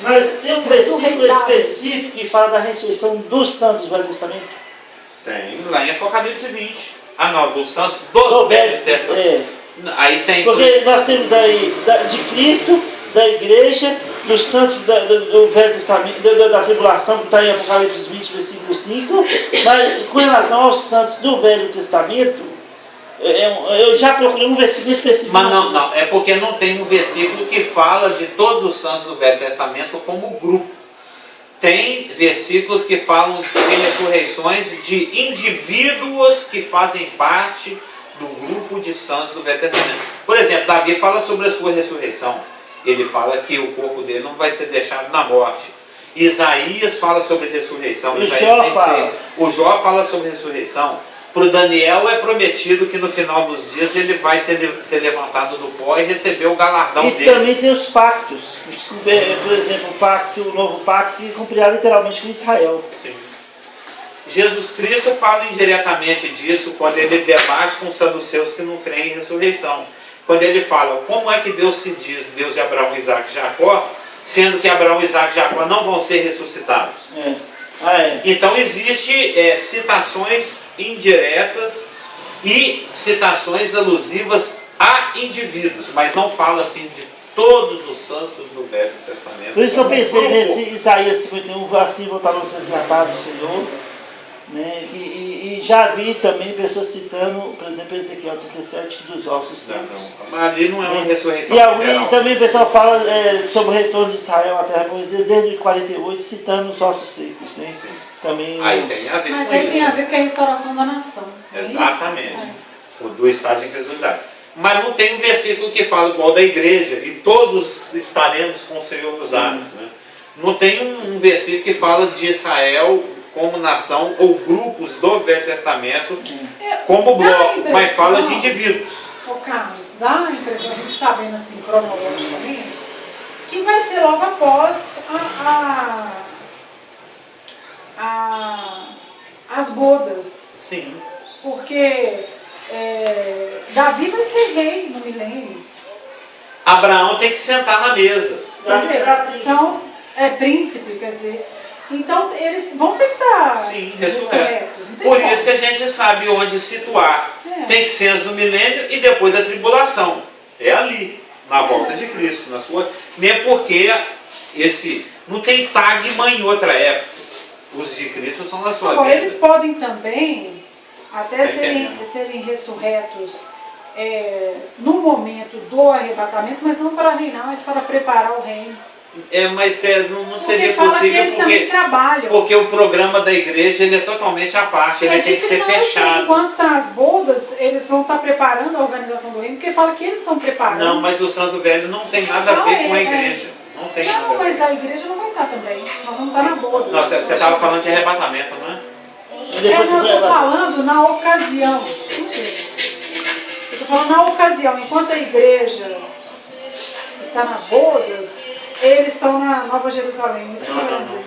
Mas tem um versículo específico que fala da ressurreição dos santos do Velho Testamento? Tem, lá em Apocalipse 20. Ah não, dos santos do Velho Testamento. Aí tem... Porque nós temos aí de Cristo, da igreja, dos santos do Velho Testamento, da tribulação, que está em Apocalipse 20, versículo 5. Mas com relação aos santos do Velho Testamento, eu já procurei um versículo específico. Mas não, é porque não tem um versículo que fala de todos os santos do Velho Testamento como grupo. Tem versículos que falam de ressurreições de indivíduos que fazem parte do grupo de santos do Velho Testamento. Por exemplo, Davi fala sobre a sua ressurreição. Ele fala que o corpo dele não vai ser deixado na morte. Isaías fala sobre ressurreição. O Jó fala sobre ressurreição. Para o Daniel é prometido que no final dos dias ele vai ser levantado do pó e receber o galardão dele. E também tem os pactos. Por exemplo, o novo pacto que cumprirá literalmente com Israel. Sim. Jesus Cristo fala indiretamente disso quando ele debate com os saduceus que não creem em ressurreição. Quando ele fala, como é que Deus se diz Deus de Abraão, Isaac e Jacó, sendo que Abraão, Isaac e Jacó não vão ser ressuscitados? Então existe citações indiretas e citações alusivas a indivíduos, mas não fala assim de todos os santos do Velho Testamento. Por isso que eu pensei nesse Isaías 51, assim voltaram os resgatados do Senhor, né? E já vi também pessoas citando, por exemplo, Ezequiel 37, dos ossos secos. Mas ali não é uma ressurreição. E também o pessoal fala sobre o retorno de Israel à terra prometida desde 48, citando os ossos secos. Né? Também, aí tem a ver mas com aí isso. tem a ver com a restauração da nação. Exatamente. Do estado de incredulidade. Mas não tem um versículo que fala igual da igreja, e todos estaremos com o Senhor nos ares. Né? Não tem um versículo que fala de Israel como nação ou grupos do Velho Testamento como bloco, mas fala de indivíduos. Ô Carlos, dá a impressão, a gente sabendo assim cronologicamente, que vai ser logo após as bodas. Sim. Porque Davi vai ser rei no milênio. Abraão tem que sentar na mesa. Entendeu? Então, é príncipe, quer dizer. Então, eles vão ter que estar Sim, ressurretos. ressurretos. Não tem Por como. isso que a gente sabe onde situar. É. Tem que ser antes do milênio e depois da tribulação. É ali, na volta de Cristo, na sua. Mesmo porque não tem tag em outra época. Os de Cristo são na sua Agora, vida. eles podem também até Tá serem, entendendo? serem ressurretos no momento do arrebatamento, mas não para reinar, mas para preparar o reino. Mas não Porque seria fala que possível eles também trabalham. porque o programa da igreja ele é totalmente à parte, ele tem que ser não, assim, fechado. enquanto está as bodas, eles vão estar preparando a organização do reino, porque fala que eles estão preparando. Não, mas o Santo Velho não tem nada a ver com a igreja. Não tem nada Não, a mas ver. a igreja não vai estar também. Nós vamos estar na boda. Nossa, você estava falando de arrebatamento, não é? Depois Não, que eu estou vai- falando na ocasião. Eu estou falando na ocasião. Enquanto a igreja está na bodas, eles estão na Nova Jerusalém. Isso que eu quero dizer.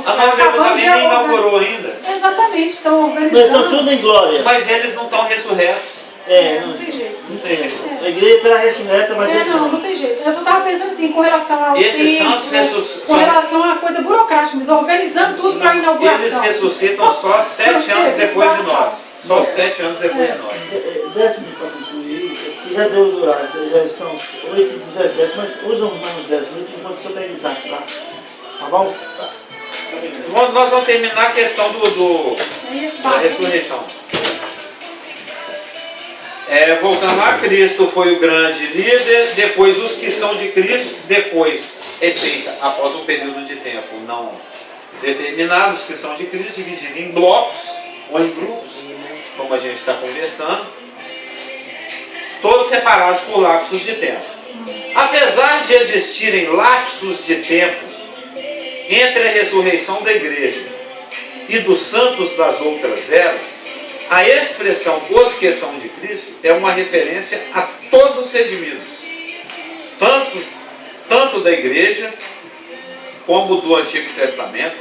A Nova Jerusalém nem inaugurou ainda. Exatamente, estão organizando. Mas estão tudo em glória. Mas eles não estão ressurretos. Não tem jeito. Não tem jeito. A igreja está ressurreta, mas eles Não tem jeito. Eu só estava pensando assim, com relação ao Esses tempo, santos ressuscitam. com relação a coisa burocrática, mas organizando tudo para a inauguração. Eles ressuscitam só 7 anos depois de nós. Só 7 anos depois de nós. Décimo para concluir, que já deu do horário, já são 8h17, mas usam uns 10 minutos enquanto o senhor está exato lá. Tá bom? Nós vamos terminar a questão Isso, da ressurreição. Voltando lá, Cristo foi o grande líder, depois os que são de Cristo, depois é feita, após um período de tempo não determinado, os que são de Cristo, divididos em blocos ou em grupos, como a gente está conversando, todos separados por lapsos de tempo. Apesar de existirem lapsos de tempo entre a ressurreição da igreja e dos santos das outras eras, a expressão os que são de Cristo é uma referência a todos os redimidos, tanto da igreja, como do Antigo Testamento,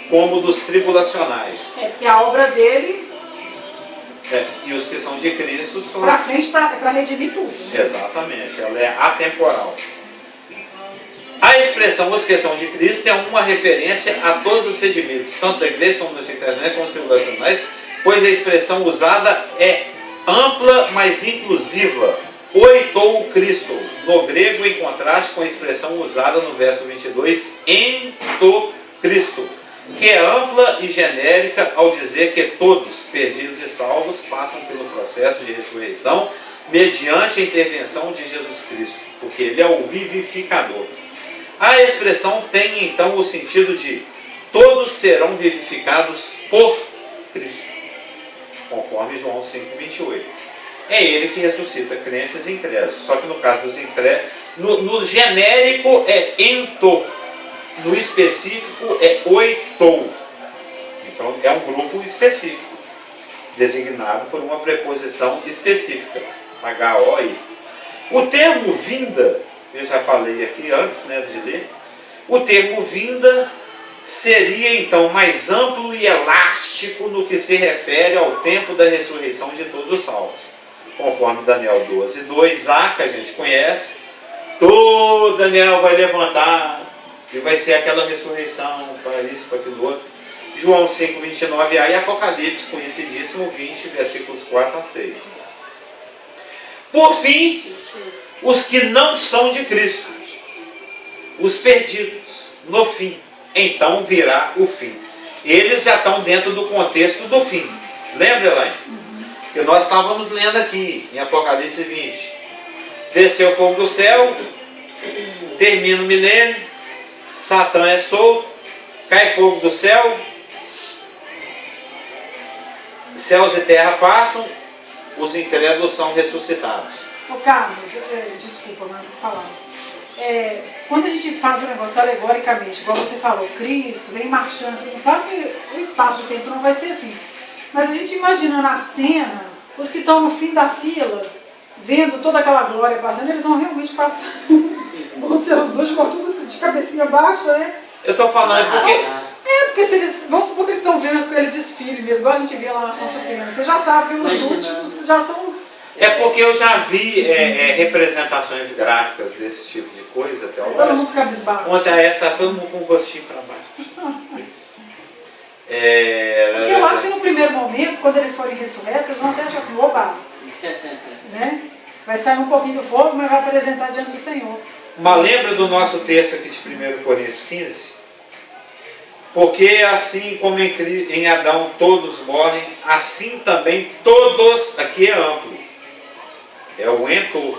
como dos tribulacionais. Porque a obra dele, E os que são de Cristo são... para frente, para redimir tudo. Né? Exatamente, ela é atemporal. A expressão os que são de Cristo é uma referência a todos os redimidos, tanto da igreja como do Antigo Testamento, como dos tribulacionais, pois a expressão usada é ampla, mas inclusiva. Oitou Cristo, no grego, em contraste com a expressão usada no verso 22, ento Cristo, que é ampla e genérica ao dizer que todos, perdidos e salvos, passam pelo processo de ressurreição mediante a intervenção de Jesus Cristo, porque Ele é o vivificador. A expressão tem então o sentido de todos serão vivificados por Cristo, conforme João 5,28. É Ele que ressuscita crentes e incrédulos. Só que no caso dos incrédulos, no genérico é ento, no específico é oitou. Então é um grupo específico, designado por uma preposição específica, H-O-I. O termo vinda, eu já falei aqui antes de ler, o termo vinda seria então mais amplo e elástico no que se refere ao tempo da ressurreição de todos os salvos. Conforme Daniel 12:2, que a gente conhece, todo Daniel vai levantar e vai ser aquela ressurreição para isso, para aquilo outro. João 5:29 e Apocalipse, conhecidíssimo 20, versículos 4 a 6. Por fim, os que não são de Cristo, os perdidos, no fim. Então virá o fim. Eles já estão dentro do contexto do fim. Lembra, Elaine? Que nós estávamos lendo aqui em Apocalipse 20. Desceu o fogo do céu, termina o milênio, Satã é solto, cai fogo do céu, céus e terra passam, os incrédulos são ressuscitados. Ô Carlos, desculpa, mas vou falar. Quando a gente faz o negócio alegoricamente, igual você falou, Cristo vem marchando, claro que o espaço de tempo não vai ser assim. Mas a gente imaginando a cena, os que estão no fim da fila, vendo toda aquela glória passando, eles vão realmente passar com os seus olhos, com tudo assim, de cabecinha baixa, né? Eu estou falando porque... Porque se eles, vamos supor que eles estão vendo aquele desfile mesmo, igual a gente vê lá na Afonso Pena. Você já sabe que os últimos já são os... É porque eu já vi representações gráficas desse tipo de coisa Todo teológica. mundo cabisbaixo. Ontem está todo mundo com o rostinho para baixo. Porque eu acho que no primeiro momento, quando eles forem ressurretos, eles vão até achar assim, oba, né? Vai sair um pouquinho do fogo, mas vai apresentar diante do Senhor. Mas lembra do nosso texto aqui de 1 Coríntios 15? Porque assim como em Adão todos morrem, assim também todos, aqui é amplo, é o ento,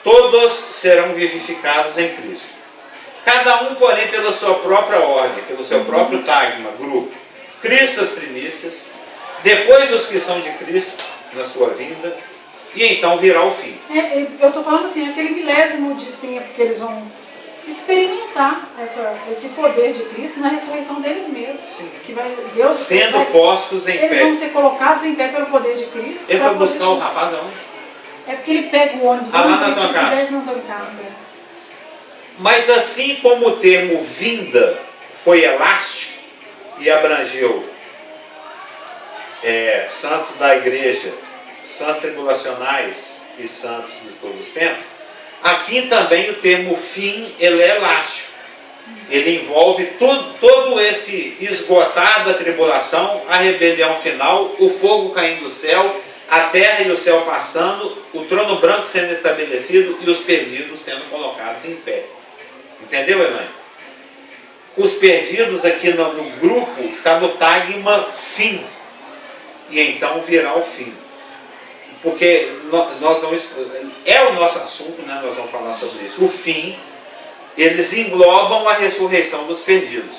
todos serão vivificados em Cristo. Cada um, porém, pela sua própria ordem, pelo seu próprio tagma, grupo. Cristo as primícias, depois os que são de Cristo, na sua vinda, e então virá o fim. Eu estou falando assim, aquele milésimo de tempo que eles vão experimentar esse poder de Cristo na ressurreição deles mesmos. Sim. Que Deus Sendo postos em eles pé. vão ser colocados em pé pelo poder de Cristo. Ele pra foi poder- buscar o rapaz aonde? É porque ele pega o ônibus Ah, lá lá na no tua Curitiba, casa. 10 não estão em casa. Mas assim como o termo vinda foi elástico e abrangeu santos da igreja, santos tribulacionais e santos de todos os tempos, aqui também o termo fim ele é elástico. Ele envolve todo esse esgotar da tribulação, a rebelião final, o fogo caindo do céu, a terra e o céu passando, o trono branco sendo estabelecido e os perdidos sendo colocados em pé. Entendeu, Elaine? Os perdidos aqui no grupo está no tagma fim. E então virá o fim. Porque nós vamos, é o nosso assunto, né? Nós vamos falar sobre isso. O fim, eles englobam a ressurreição dos perdidos.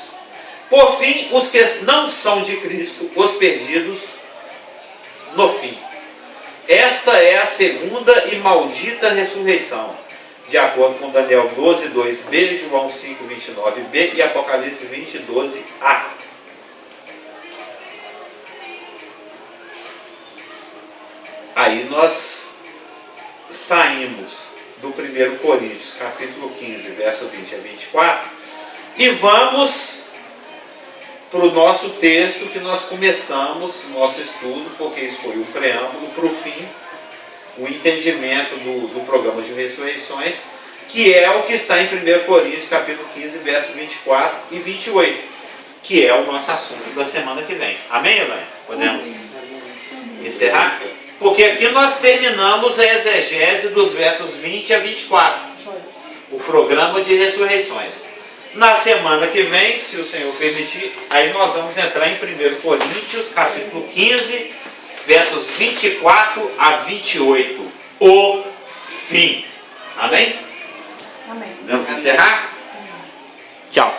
Por fim, os que não são de Cristo, os perdidos no fim. Esta é a segunda e maldita ressurreição, de acordo com Daniel 12, 2b, João 5, 29b e Apocalipse 20, 12a. Aí nós saímos do 1 Coríntios, capítulo 15, verso 20 a 24, e vamos para o nosso texto que nós começamos nosso estudo, porque isso foi um preâmbulo para o fim, o entendimento do programa de ressurreições, que é o que está em 1 Coríntios, capítulo 15, verso 24 e 28, que é o nosso assunto da semana que vem. Amém, Elaine? Podemos encerrar? Porque aqui nós terminamos a exegese dos versos 20 a 24, o programa de ressurreições. Na semana que vem, se o Senhor permitir, aí nós vamos entrar em 1 Coríntios, capítulo 15, versos 24 a 28. O fim. Amém? Amém. Vamos encerrar? Tchau.